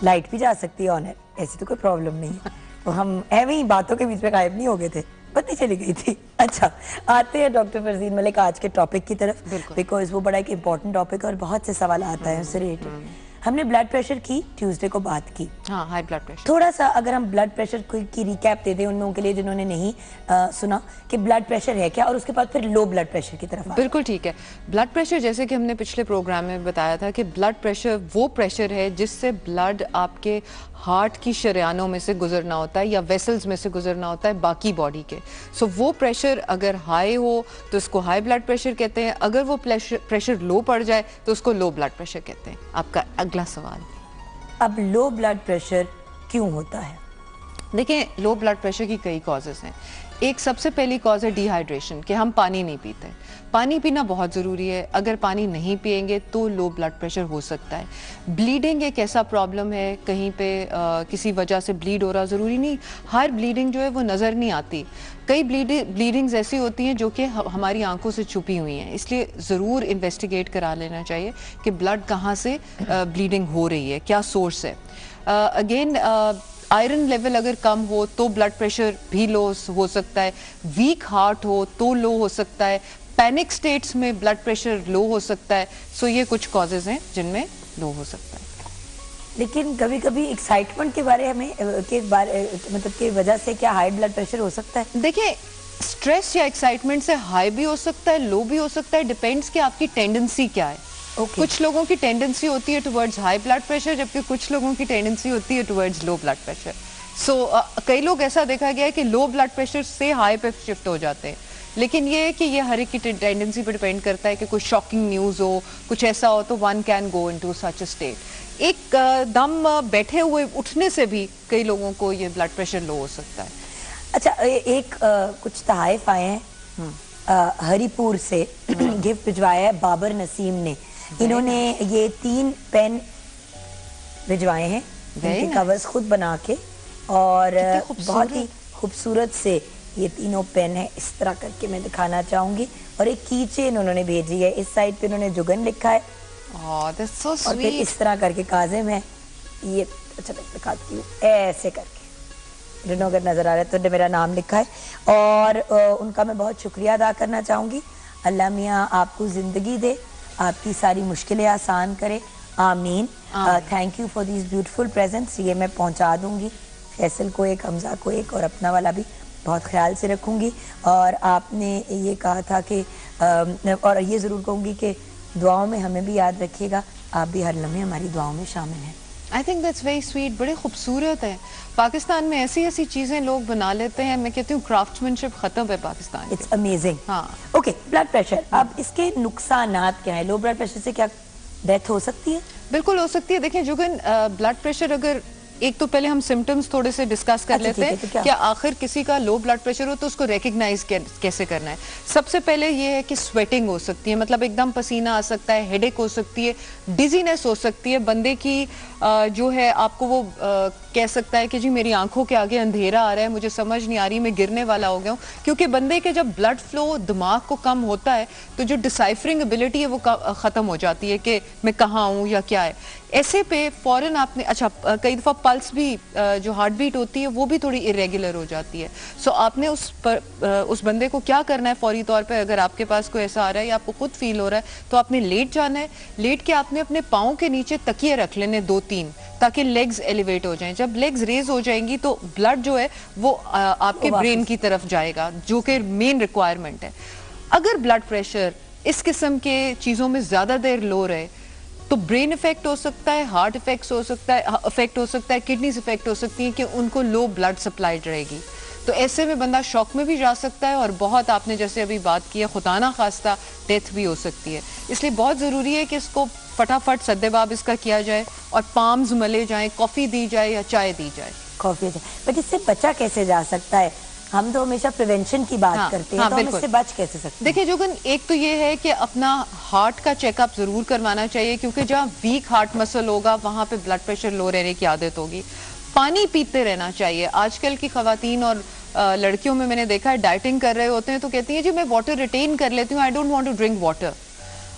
Light भी जा सकती है ऑन एयर, ऐसी तो कोई प्रॉब्लम नहीं है। तो हम एवं ही बातों के बीच में गायब नहीं हो गए थे, बत्ती चली गई थी। अच्छा, आते हैं डॉक्टर फरजीन मलिक आज के टॉपिक की तरफ, बिकॉज वो बड़ा एक इंपॉर्टेंट टॉपिक है और बहुत से सवाल आता है उससे रिलेटेड। हमने ब्लड प्रेशर की ट्यूसडे को बात की। हाँ, हाई ब्लड प्रेशर। थोड़ा सा अगर हम ब्लड प्रेशर की रिकैप दे दें उन लोगों के लिए जिन्होंने नहीं सुना कि ब्लड प्रेशर है क्या, और उसके बाद फिर लो ब्लड प्रेशर की तरफ। बिल्कुल ठीक है। ब्लड प्रेशर, जैसे कि हमने पिछले प्रोग्राम में बताया था कि ब्लड प्रेशर वो प्रेशर है जिससे ब्लड आपके हार्ट की शरेयानों में से गुजरना होता है या वेसल्स में से गुजरना होता है बाकी बॉडी के। सो वो प्रेशर अगर हाई हो तो उसको हाई ब्लड प्रेशर कहते हैं, अगर वो प्रेशर लो पड़ जाए तो उसको लो ब्लड प्रेशर कहते हैं। आपका अगला सवाल। अब लो ब्लड प्रेशर क्यों होता है? देखिए, लो ब्लड प्रेशर की कई कॉजेज़ हैं। एक सबसे पहली कॉज है डिहाइड्रेशन, कि हम पानी नहीं पीते। पानी पीना बहुत ज़रूरी है, अगर पानी नहीं पिएंगे तो लो ब्लड प्रेशर हो सकता है। ब्लीडिंग एक ऐसा प्रॉब्लम है, कहीं पे किसी वजह से ब्लीड हो रहा, ज़रूरी नहीं हर ब्लीडिंग जो है वो नज़र नहीं आती। कई ब्लीडिंग्स ऐसी होती हैं जो कि हमारी आंखों से छुपी हुई हैं, इसलिए ज़रूर इन्वेस्टिगेट करा लेना चाहिए कि ब्लड कहाँ से ब्लीडिंग हो रही है, क्या सोर्स है। अगेन आयरन लेवल अगर कम हो तो ब्लड प्रेशर भी लो हो सकता है, वीक हार्ट हो तो लो हो सकता है, पैनिक स्टेट्स में ब्लड प्रेशर लो हो सकता है। सो ये कुछ कॉजेज हैं जिनमें लो हो सकता है। लेकिन कभी कभी एक्साइटमेंट के बारे में मतलब की वजह से क्या हाई ब्लड प्रेशर हो सकता है? देखिए, स्ट्रेस या एक्साइटमेंट से हाई भी हो सकता है, लो भी हो सकता है, डिपेंड्स कि आपकी टेंडेंसी क्या है। कुछ लोगों की टेंडेंसी होती है टुवर्ड्स हाई ब्लड प्रेशर, जबकि कुछ लोगों की टेंडेंसी होती है टुवर्ड्स लो ब्लड प्रेशर। सो कई लोग ऐसा देखा गया है कि लो ब्लड प्रेशर से हाई पे शिफ्ट हो जाते हैं, लेकिन ये है कि ये हर एक की टेंडेंसी पे डिपेंड करता है कि कोई शॉकिंग न्यूज़ हो, कुछ ऐसा हो तो one can go into such a state. एक दम बैठे हुए उठने से भी कई लोगों को ये ब्लड प्रेशर लो हो सकता है। अच्छा, एक कुछ तहाइफ आए हैं हरिपुर से गिफ्ट भिजवाया है बाबर नसीम ने। इन्होंने ये 3 पेन भिजवाए हैं, इनके कवर्स खुद बना के, और बहुत ही खूबसूरत से ये तीनों पेन है। इस तरह करके मैं दिखाना चाहूंगी, और एक की चेन उन्होंने भेजी है। इस साइड पे उन्होंने जुगन लिखा है, that's so और फिर sweet. इस तरह करके काजिम है। ये अच्छा दिखाती हूँ, ऐसे करके दोनों अगर नजर आ रहा है तो मेरा नाम लिखा है। और उनका मैं बहुत शुक्रिया अदा करना चाहूँगी। अल्लाह मियाँ आपको ज़िंदगी दे, आपकी सारी मुश्किलें आसान करे, आमीन। Thank you for these beautiful presents. ये मैं पहुँचा दूँगी, फैसल को एक, हमजा को एक, और अपना वाला भी बहुत ख्याल से रखूँगी। और आपने ये कहा था कि और ये ज़रूर कहूँगी कि दुआओं में हमें भी याद रखिएगा, आप भी हर लम्हे हमारी दुआओं में शामिल हैं। I think that's very sweet, बड़े खूबसूरत है। पाकिस्तान में ऐसी ऐसी चीज़ें लोग बना लेते हैं, मैं कहती हूँ क्राफ्ट्समैनशिप ख़त्म है पाकिस्तान। It's amazing. हाँ, ओके, ब्लड प्रेशर, अब इसके नुकसानात क्या है? लो ब्लड प्रेशर से क्या डेथ हो सकती है? बिल्कुल हो सकती है। देखिए जुगन, ब्लड प्रेशर अगर, एक तो पहले हम सिम्टम्स थोड़े से डिस्कस कर लेते हैं कि आखिर किसी का लो ब्लड प्रेशर हो तो उसको रिकग्नाइज कैसे करना है। सबसे पहले ये है कि स्वेटिंग हो सकती है, मतलब एकदम पसीना आ सकता है, हेडेक हो सकती है, डिजीनेस हो सकती है, बंदे की जो है आपको वो कह सकता है कि जी मेरी आंखों के आगे अंधेरा आ रहा है, मुझे समझ नहीं आ रही, मैं गिरने वाला हो गया हूँ। क्योंकि बंदे के जब ब्लड फ्लो दिमाग को कम होता है तो जो डिसाइफरिंग एबिलिटी है वो ख़त्म हो जाती है कि मैं कहाँ हूँ या क्या है। ऐसे पे फौरन आपने, अच्छा कई दफ़ा पल्स भी, जो हार्ट बीट होती है वो भी थोड़ी इरेगुलर हो जाती है। सो आपने उस बंदे को क्या करना है फौरी तौर पे, अगर आपके पास कोई ऐसा आ रहा है या आपको खुद फील हो रहा है तो आपने लेट जाना है। लेट के आपने अपने पाँव के नीचे तकिए रख लेने 2-3, ताकि लेग्स एलिवेट हो जाएं। जब लेग्स रेज हो जाएंगी तो ब्लड जो है वो आपके ब्रेन की तरफ जाएगा, जो कि मेन रिक्वायरमेंट है। अगर ब्लड प्रेशर इस किस्म के चीज़ों में ज़्यादा देर लो रहे तो ब्रेन इफेक्ट हो सकता है, हार्ट इफेक्ट हो सकता है, किडनीज इफेक्ट हो सकती है कि उनको लो ब्लड सप्लाई रहेगी। तो ऐसे में बंदा शॉक में भी जा सकता है, और बहुत आपने जैसे अभी बात की है खुदा ना खास्ता डेथ भी हो सकती है। इसलिए बहुत ज़रूरी है कि इसको फटाफट सद्देबाब इसका किया जाए और पाम्स मले जाएं, कॉफ़ी दी जाए या चाय दी जाए। कॉफ़ी, बट इससे बचा कैसे जा सकता है? हम तो हमेशा प्रिवेंशन की बात करते हैं, तो हम इससे बच कैसे सकते हैं? देखिए जोगन, एक तो ये है कि अपना हार्ट का चेकअप जरूर करवाना चाहिए, क्योंकि जहाँ वीक हार्ट मसल होगा वहाँ पे ब्लड प्रेशर लो रहने की आदत होगी। पानी पीते रहना चाहिए। आजकल की खवातीन और लड़कियों में मैंने देखा है डाइटिंग कर रहे होते हैं तो कहती हैं जी मैं वाटर रिटेन कर लेती हूँ, I don't want to drink water.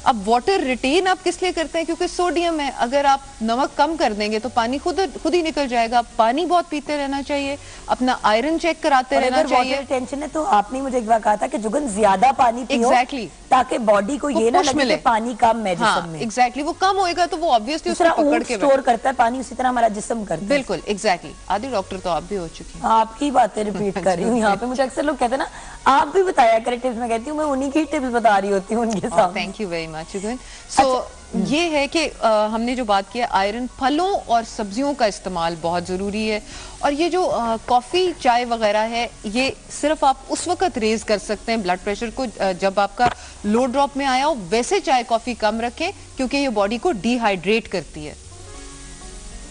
अब वाटर रिटेन आप किस लिए करते हैं? क्योंकि सोडियम है, अगर आप नमक कम कर देंगे तो पानी खुद ही निकल जाएगा। पानी बहुत पीते रहना चाहिए, अपना आयरन चेक कराते रहना चाहिए। वाटर रिटेंशन है तो आपने मुझे एक बार कहा था कि जुगन ज्यादा पानी पियो, एग्जैक्टली, ताकि बॉडी को ये ना लगे कि पानी कम है जिस्म में। एग्जैक्टली, वो कम होएगा तो वो ऑब्वियसली उसको पकड़ के स्टोर करता है पानी, उसी तरह हमारा जिस्म करता है। बिल्कुल, एग्जैक्टली। आदि डॉक्टर तो आप भी हो चुकी हैं। आपकी बातें रिपीट कर रही हूँ यहाँ पे। मुझे अक्सर लोग कहते हैं ना आप भी बताया करें टिप्स, मैं कहती हूँ मैं उन्हीं की टिप्स बता रही होती हूँ उनके सामने। Thank you very much Jugan. सो ये है कि हमने जो बात की है आयरन, फलों और सब्जियों का इस्तेमाल बहुत ज़रूरी है। और ये जो कॉफ़ी चाय वगैरह है ये सिर्फ आप उस वक्त रेज कर सकते हैं ब्लड प्रेशर को जब आपका लो ड्रॉप में आया हो। वैसे चाय कॉफ़ी कम रखें क्योंकि ये बॉडी को डिहाइड्रेट करती है।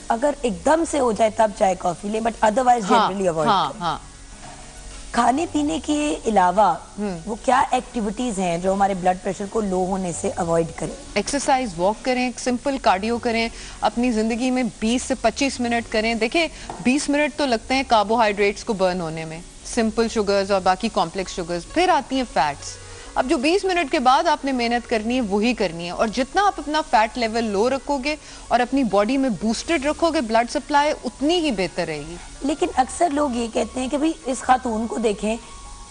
अगर एकदम से हो जाए तब चाय कॉफ़ी ले, बट अदरवाइज जनरली अवॉइड। हाँ। खाने पीने के अलावा वो क्या एक्टिविटीज हैं जो हमारे ब्लड प्रेशर को लो होने से अवॉइड करें? एक्सरसाइज, वॉक करें, सिंपल कार्डियो करें, अपनी ज़िंदगी में 20 से 25 मिनट करें। देखिए 20 मिनट तो लगते हैं कार्बोहाइड्रेट्स को बर्न होने में, सिंपल शुगर्स और बाकी कॉम्प्लेक्स शुगर्स, फिर आती हैं फैट्स। अब जो 20 मिनट के बाद आपने मेहनत करनी है वही करनी है, और जितना आप अपना फैट लेवल लो रखोगे और अपनी बॉडी में बूस्टेड रखोगे ब्लड सप्लाई, उतनी ही बेहतर रहेगी। लेकिन अक्सर लोग ये कहते हैं कि भाई इस खातून को देखें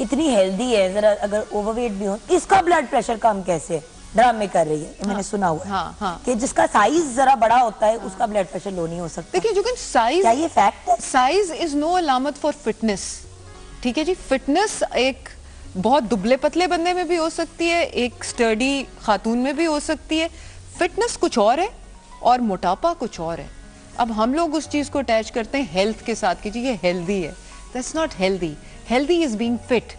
इतनी हेल्दी है, जरा अगर ओवरवेट भी हो इसका ब्लड प्रेशर कम कैसे है? ड्रामे कर रही है, मैंने सुना हुआ है हाँ। कि जिसका साइज जरा बड़ा होता है उसका ब्लड प्रेशर लो नहीं हो सकता। देखिए जो साइज, क्या ये फैक्ट है? साइज इज नो अलामत फॉर फिटनेस। ठीक है जी, फिटनेस एक बहुत दुबले पतले बंदे में भी हो सकती है, एक स्टर्डी खातून में भी हो सकती है। फिटनेस कुछ और है और मोटापा कुछ और है। अब हम लोग उस चीज को अटैच करते हैं हेल्थ के साथ कि जी ये हेल्दी है। That's not healthy. Healthy is being fit.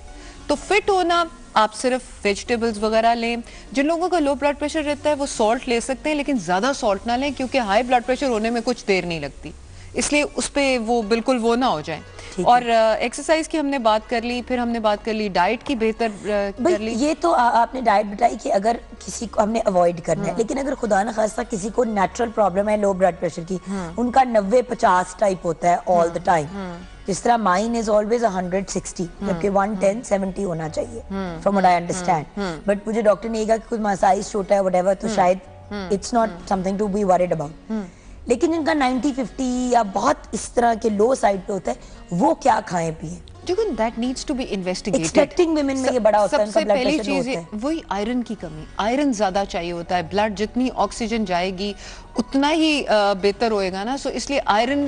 तो फिट होना, आप सिर्फ वेजिटेबल्स वगैरह लें। जिन लोगों का लो ब्लड प्रेशर रहता है वो सॉल्ट ले सकते हैं, लेकिन ज्यादा सॉल्ट ना लें, क्योंकि हाई ब्लड प्रेशर होने में कुछ देर नहीं लगती, इसलिए उस पे वो बिल्कुल वो ना हो जाए। और एक्सरसाइज की हमने बात कर ली, फिर हमने बात कर ली डाइट की, बेहतर कर ली। ये तो आपने डाइट बताई कि अगर किसी को हमने अवॉइड करना है, लेकिन अगर खुदा न खास्ता किसी को नेचुरल प्रॉब्लम है लो ब्लड प्रेशर की, उनका 90-50 टाइप होता है ऑल द टाइम, जिस तरह माइन इज ऑलवेज 160 जबकि 110-70 होना चाहिए from what I understand. But मुझे डॉक्टर ने कहा कि कुछ साइज छोटा है व्हाटएवर, तो शायद it's not something to be worried about. लेकिन जिनका 90-50 या बहुत इस तरह के लो साइड पे होता है, वो क्या खाएं पिए? That needs to be investigated. Expecting women में ये बड़ा होता है, सबसे उनका blood पहली pressure चीज होता है। वही आयरन की कमी। आयरन ज्यादा चाहिए होता है। ब्लड जितनी ऑक्सीजन जाएगी उतना ही बेहतर होएगा ना। सो इसलिए आयरन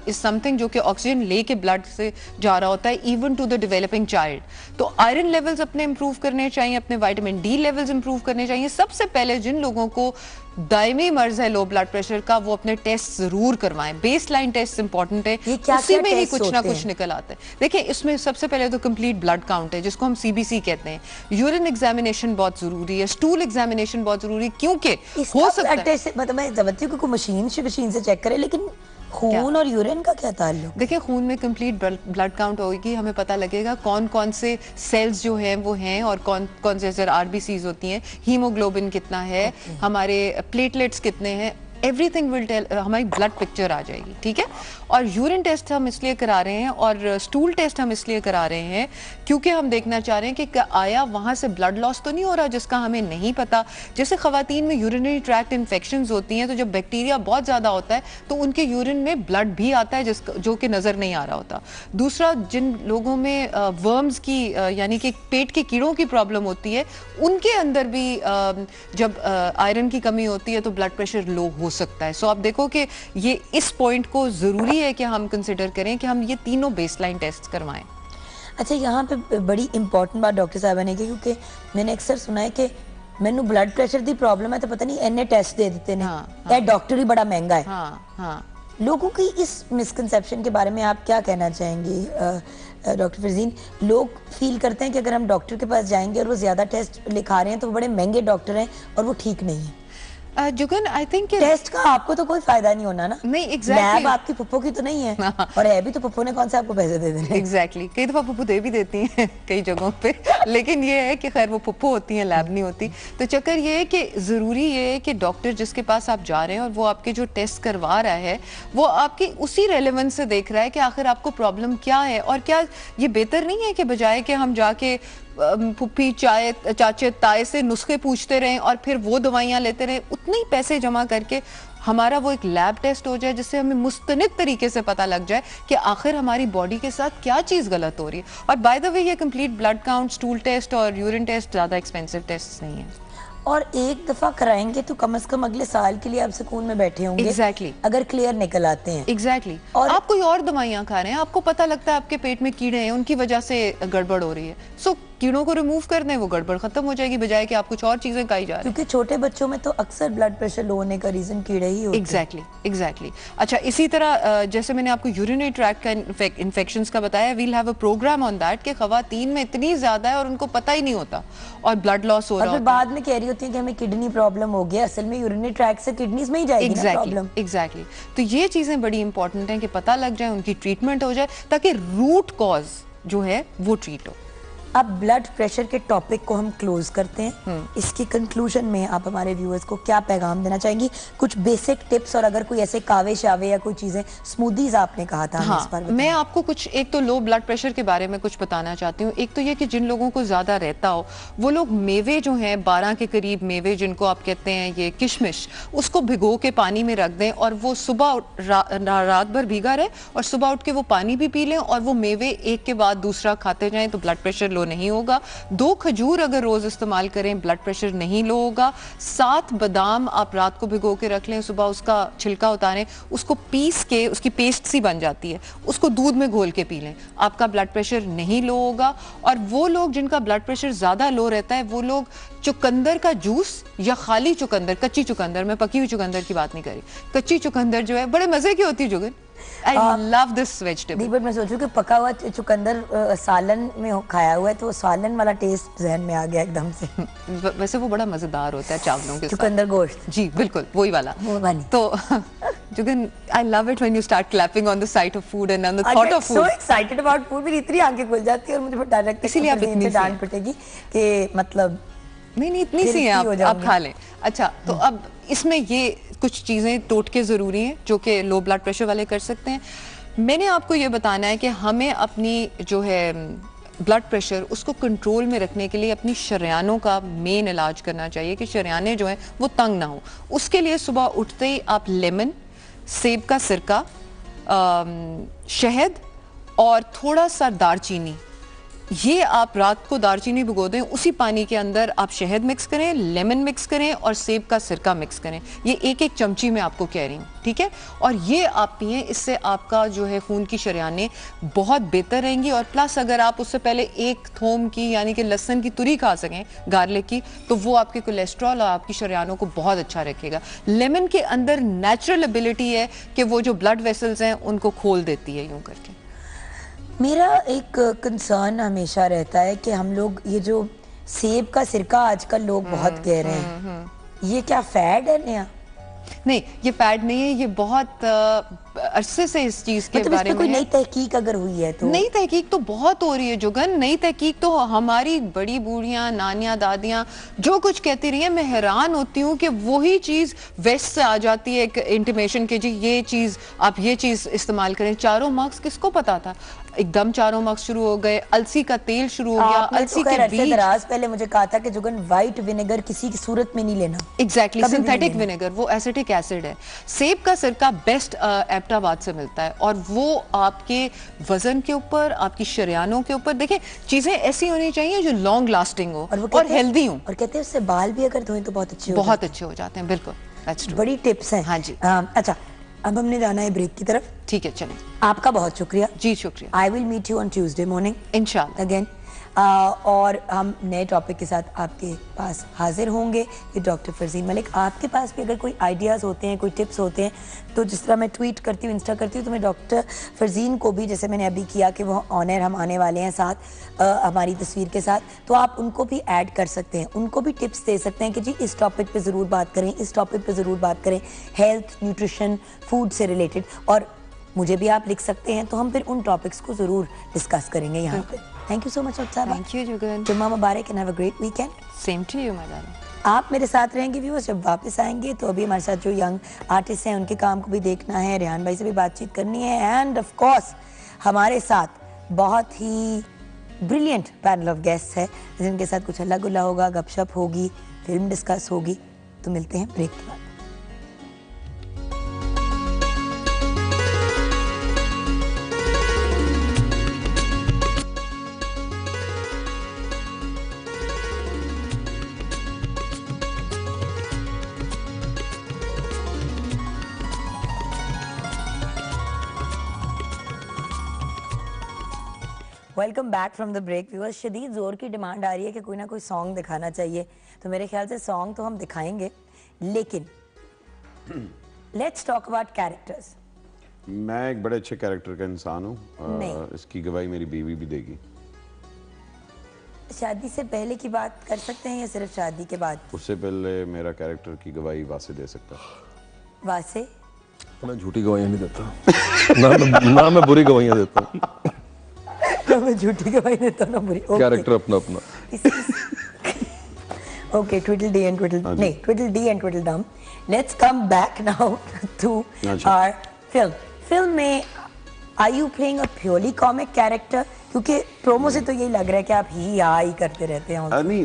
इज समथिंग जो कि ऑक्सीजन लेके ब्लड से जा रहा होता है, even to the developing child. तो आयरन लेवल्स अपने इंप्रूव करने चाहिए, अपने विटामिन डी लेवल्स इंप्रूव करने चाहिए। सबसे पहले जिन लोगों को दायमी मर्ज है लो ब्लड प्रेशर का, वो अपने टेस्ट जरूर करवाएं। बेसलाइन टेस्ट इंपॉर्टेंट है, उसी में ही कुछ ना कुछ निकल आता है। देखिए इसमें सबसे पहले तो कंप्लीट ब्लड काउंट है, जिसको हम सीबीसी कहते हैं। यूरिन एग्जामिनेशन बहुत जरूरी है, स्टूल एग्जामिनेशन बहुत जरूरी है, क्योंकि हो सकता है मतलब मैं समझती हूँ कि मशीन से चेक करे, लेकिन खून और यूरिन का क्या ताल्लुक? देखिए खून में कंप्लीट ब्लड काउंट होगी, हमें पता लगेगा कौन कौन से सेल्स जो हैं वो हैं, और कौन कौन से आरबीसीज होती हैं, हीमोग्लोबिन कितना है, हमारे प्लेटलेट्स कितने हैं, एवरीथिंग विल टेल, हमारी ब्लड पिक्चर आ जाएगी। ठीक है। और यूरिन टेस्ट हम इसलिए करा रहे हैं और स्टूल टेस्ट हम इसलिए करा रहे हैं क्योंकि हम देखना चाह रहे हैं कि आया वहाँ से ब्लड लॉस तो नहीं हो रहा जिसका हमें नहीं पता। जैसे खवातीन में यूरिनरी ट्रैक्ट इन्फेक्शंस होती हैं, तो जब बैक्टीरिया बहुत ज़्यादा होता है तो उनके यूरिन में ब्लड भी आता है जो कि नज़र नहीं आ रहा होता। दूसरा, जिन लोगों में वर्म्स की यानी कि पेट के कीड़ों की प्रॉब्लम होती है, उनके अंदर भी जब आयरन की कमी होती है तो ब्लड प्रेशर लो हो सकता है। सो आप देखो कि ये इस पॉइंट को ज़रूरी है कि हम कंसिडर करें कि हम ये तीनों बेसलाइन टेस्ट करवाएं। अच्छा, यहाँ पे बड़ी इंपॉर्टेंट बात डॉक्टर साहब ने की, क्योंकि मैंने अक्सर सुना है कि मैंने ब्लड प्रेशर की प्रॉब्लम है तो पता नहीं एने टेस्ट दे देते हैं, डॉक्टर ही बड़ा महंगा है। लोगों की इस मिसकंसेप्शन के बारे में आप क्या कहना चाहेंगे डॉक्टर फरजीन? लोग फील करते हैं कि अगर हम डॉक्टर के पास जाएंगे और वो ज्यादा टेस्ट लिखा रहे हैं तो वो बड़े महंगे डॉक्टर हैं और वो ठीक नहीं है। जुगन, आई थिंक टेस्ट का आपको तो कोई फायदा नहीं होना ना। नहीं, एग्जैक्टली। लैब आपकी पप्पो की तो नहीं है, और है भी तो पप्पो ने कौन सा आपको पैसे दे देने। एग्जैक्टली। कई दफा पप्पो दे भी देती हैं कई जगहों पे, लेकिन ये है कि खैर वो पप्पो होती हैं, लैब नहीं होती। तो चक्कर ये है कि जरूरी ये है कि डॉक्टर जिसके पास आप जा रहे हैं और वो आपके जो टेस्ट करवा रहा है वो आपकी उसी रेलेवेंस से देख रहा है कि आखिर आपको प्रॉब्लम क्या है। और क्या ये बेहतर नहीं है कि बजाय कि हम जाके फुप्पी चाचे ताए से नुस्खे पूछते रहें और फिर वो दवाइयाँ लेते रहें, उतने ही पैसे जमा करके हमारा वो एक लैब टेस्ट हो जाए जिससे हमें मुस्तनिद तरीके से पता लग जाए कि आखिर हमारी बॉडी के साथ क्या चीज़ गलत हो रही है। और बाय द वे ये complete blood count, stool test और यूरिन टेस्ट ज़्यादा एक्सपेंसिव टेस्ट नहीं है, और एक दफा कराएंगे तो कम से कम अगले साल के लिए आप सुकून में बैठे होंगे। एग्जैक्टली। अगर क्लियर निकल आते हैं। एग्जैक्टली। और आप कोई और दवाइयाँ खा रहे हैं, आपको पता लगता है आपके पेट में कीड़े हैं, उनकी वजह से गड़बड़ हो रही है, सो कीड़ों को रिमूव कर दें, वो गड़बड़ खत्म हो जाएगी, बजाय कि आप कुछ और चीजें खाई जा रही हैं। क्योंकि छोटे बच्चों में तो अक्सर ब्लड प्रेशर लो होने का रीजन कीड़े ही होते हैं। एग्जैक्टली। अच्छा, इसी तरह जैसे मैंने आपको यूरिनरी ट्रैक्ट का इन्फेक्शंस का बताया, we'll have a programme on that कि खवातीन में इतनी ज्यादा है और उनको पता ही नहीं होता और ब्लड लॉस हो रहा है, बाद में कह रही होती है कि हमें किडनी प्रॉब्लम हो गया, असल में यूरिनरी ट्रैक्ट से किडनीज में ही जाएगी ना प्रॉब्लम। एग्जैक्टली। तो ये चीजें बड़ी इंपॉर्टेंट हैं कि पता लग जाए, उनकी ट्रीटमेंट हो जाए, ताकि रूट कॉज जो है वो ट्रीट हो। अब ब्लड प्रेशर के टॉपिक को हम क्लोज करते हैं। इसकी कंक्लूजन में आप हमारे व्यूअर्स को क्या पैगाम देना चाहेंगी? कुछ बेसिक टिप्स, और अगर कोई ऐसे कावे शावे या कोई चीजें, स्मूदीज आपने कहा था, हाँ, इस पर मैं आपको कुछ एक तो लो ब्लड प्रेशर के बारे में कुछ बताना चाहती हूँ। एक तो ये कि जिन लोगों को ज्यादा रहता हो वो लोग मेवे जो हैं 12 के करीब मेवे जिनको आप कहते हैं ये किशमिश, उसको भिगो के पानी में रख दें और वो सुबह रात भर भीगा रहे और सुबह उठ के वो पानी भी पी लें और वो मेवे एक के बाद दूसरा खाते जाएं तो ब्लड प्रेशर लो नहीं होगा। 2 खजूर अगर रोज इस्तेमाल करें ब्लड प्रेशर नहीं लो होगा। 7 बादाम आप रात को भिगो के रख लें, सुबह उसका छिलका उतारें, उसको पीस के उसकी पेस्ट सी बन जाती है, उसको दूध में घोल के पी लें, आपका ब्लड प्रेशर नहीं लो होगा। और वो लोग जिनका ब्लड प्रेशर ज्यादा लो रहता है वो लोग चुकंदर का जूस या खाली चुकंदर, कच्ची चुकंदर, मैं पकी हुई चुकंदर की बात नहीं करी, कच्ची चुकंदर जो है बड़े मजे की होती है Jugan. I love this vegetable। But मैं सोचूं कि पका हुआ चुकंदर सालन में खाया हुआ है तो सालन वाला टेस्ट जहन में आ गया एकदम से। वैसे वो बड़ा मजेदार होता है चावलों के साथ। चुकंदर गोश्त, जी बिल्कुल वही वाला। वो वाली। तो Jugan, I love it when you start clapping on the sight of food and on the thought of food। So excited about food, मेरी इतनी आंखें खुल जाती है और मुझे डर लगता है इसीलिए आप इतनी डांट पिटेगी कि मतलब नहीं इतनी सी है, आप खा लें। अच्छा, तो अब इसमें ये कुछ चीजें टोटके जरूरी हैं जो कि लो ब्लड प्रेशर वाले कर सकते हैं। मैंने आपको ये बताना है कि हमें अपनी जो है ब्लड प्रेशर उसको कंट्रोल में रखने के लिए अपनी शरियानों का मेन इलाज करना चाहिए कि शरियाने जो हैं वो तंग ना हो। उसके लिए सुबह उठते ही आप लेमन, सेब का सिरका, शहद और थोड़ा सा दालचीनी, ये आप रात को दालचीनी भिगो दें, उसी पानी के अंदर आप शहद मिक्स करें, लेमन मिक्स करें और सेब का सिरका मिक्स करें। ये 1-1 चमची मैं आपको कह रही हूँ, ठीक है? और ये आप पिएं, इससे आपका जो है खून की शरियानें बहुत बेहतर रहेंगी। और प्लस अगर आप उससे पहले 1 थोम की यानी कि लहसुन की तुरी खा सकें, गार्लिक की, तो वो आपके कोलेस्ट्रॉल और आपकी शरियानों को बहुत अच्छा रखेगा। लेमन के अंदर नेचुरल एबिलिटी है कि वो जो ब्लड वेसल्स हैं उनको खोल देती है यूं करके। मेरा एक कंसर्न हमेशा रहता है कि हम लोग ये जो सेब का सिरका आजकल लोग बहुत कह रहे हैं, ये क्या फैड है नया? नहीं, ये फैड नहीं है, ये बहुत अरसे से इस चीज के बारे में कोई नई तहकीक अगर हुई है तो? नई तहकीक तो बहुत हो रही है जुगन। नई तहकीक तो हमारी बड़ी बूढ़ियां, नानियां, दादियां जो कुछ कहती रही है, मैं हैरान होती हूँ कि वही चीज वेस्ट से आ जाती है एक इंटीमेशन के जी ये चीज आप ये चीज इस्तेमाल करें। चारों मार्क्स किसको पता था? एकदम चारों मार्क्स शुरू हो गए, अलसी का तेल शुरू हो गया, अलसी के बीज। दराज पहले मुझे कहा था कि जुगन व्हाइट विनेगर किसी की सूरत में नहीं लेना। एग्जैक्टली, सिंथेटिक विनेगर वो एसिटिक एसिड है। सेब का सिरका बेस्ट एबटाबाद से मिलता है और वो आपके वजन के ऊपर, आपकी शरियानों के ऊपर, देखें चीजें ऐसी होनी चाहिए जो लॉन्ग लास्टिंग हो और हेल्दी हो। और कहते हैं उससे बाल भी अगर धोएं तो बहुत अच्छे हो जाते हैं। बिल्कुल, बड़ी टिप्स हैं। हाँ जी। अच्छा, अब हमने जाना है ब्रेक की तरफ। ठीक है, चलें। आपका बहुत शुक्रिया। जी शुक्रिया। I will meet you on Tuesday morning इंशाल्लाह अगेन। और हम नए टॉपिक के साथ आपके पास हाजिर होंगे। ये डॉक्टर फरजीन मलिक, आपके पास भी अगर कोई आइडियाज़ होते हैं, कोई टिप्स होते हैं, तो जिस तरह मैं ट्वीट करती हूँ, इंस्टा करती हूँ, तो मैं डॉक्टर फरजीन को भी, जैसे मैंने अभी किया कि वो ऑनर हम आने वाले हैं साथ हमारी तस्वीर के साथ, तो आप उनको भी ऐड कर सकते हैं, उनको भी टिप्स दे सकते हैं कि जी इस टॉपिक पे ज़रूर बात करें, इस टॉपिक पे ज़रूर बात करें, हेल्थ, न्यूट्रिशन, फूड से रिलेटेड। और मुझे भी आप लिख सकते हैं, तो हम फिर उन टॉपिक्स को ज़रूर डिस्कस करेंगे यहाँ पे। थैंक यू सो मच साहब। Thank you Jugan. जुम्मा मुबारक and have a great weekend. Same to you my darling. आप मेरे साथ रहेंगे व्यूअर्स, जब वापस आएंगे तो अभी हमारे साथ जो यंग आर्टिस्ट हैं उनके काम को भी देखना है, रेहान भाई से भी बातचीत करनी है, एंड ऑफ कोर्स हमारे साथ बहुत ही ब्रिलियंट पैनल ऑफ गेस्ट है जिनके साथ कुछ हल्ला गुल्ला होगा, गपशप होगी, फिल्म डिस्कस होगी। तो मिलते हैं ब्रेक के बाद। Welcome back from the break viewers. शदीद जोर की डिमांड आ रही है कि कोई ना कोई सॉन्ग दिखाना चाहिए, तो मेरे ख्याल से सॉन्ग तो हम दिखाएंगे, लेकिन लेट्स टॉक अबाउट कैरेक्टर्स। मैं एक बड़े अच्छे कैरेक्टर का इंसान हूँ, इसकी गवाही मेरी बीवी भी देगी। शादी से पहले की बात कर सकते हैं या सिर्फ शादी के बाद? उससे पहले मेरा कैरेक्टर की गवाही वासे दे सकता है। वासे? मैं झूठी गवाहियाँ नहीं देता ना मैं बुरी गवाहियाँ देता हूँ। मैं झूठी गवाही देता हूँ ना बुरी। कैरेक्टर अपना अपना। Okay, Tweedledee and Tweedledee, Tweedledee and Tweedledum. Let's come back now to our film. Film में are you playing a purely comic character? क्योंकि प्रोमो से तो यही लग रहा है कि आप ही करते रहते हैं। नहीं,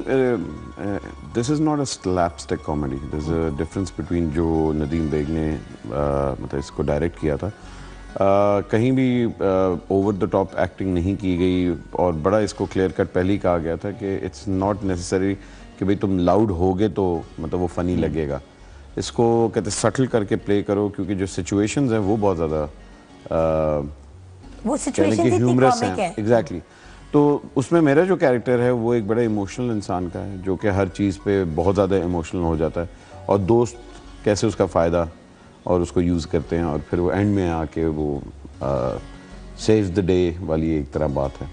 this is not a slapstick comedy. There's a difference between जो नदीम बेग ने मतलब इसको डायरेक्ट किया था, कहीं भी ओवर द टॉप एक्टिंग नहीं की गई और बड़ा इसको क्लियर कट पहले ही कहा गया था कि इट्स नॉट नेसेसरी कि भाई तुम लाउड होगे तो मतलब वो फनी लगेगा। इसको कहते सटल करके प्ले करो, क्योंकि जो सिचुएशंस हैं वो बहुत ज़्यादा वो सिचुएशन इतनी कॉमिक है। एग्जैक्टली। तो उसमें मेरा जो कैरेक्टर है वो एक बड़ा इमोशनल इंसान का है, जो कि हर चीज़ पे बहुत ज़्यादा इमोशनल हो जाता है, और दोस्त कैसे उसका फ़ायदा और उसको यूज़ करते हैं, और फिर वो एंड में आके वो सेव द डे वाली एक तरह बात है।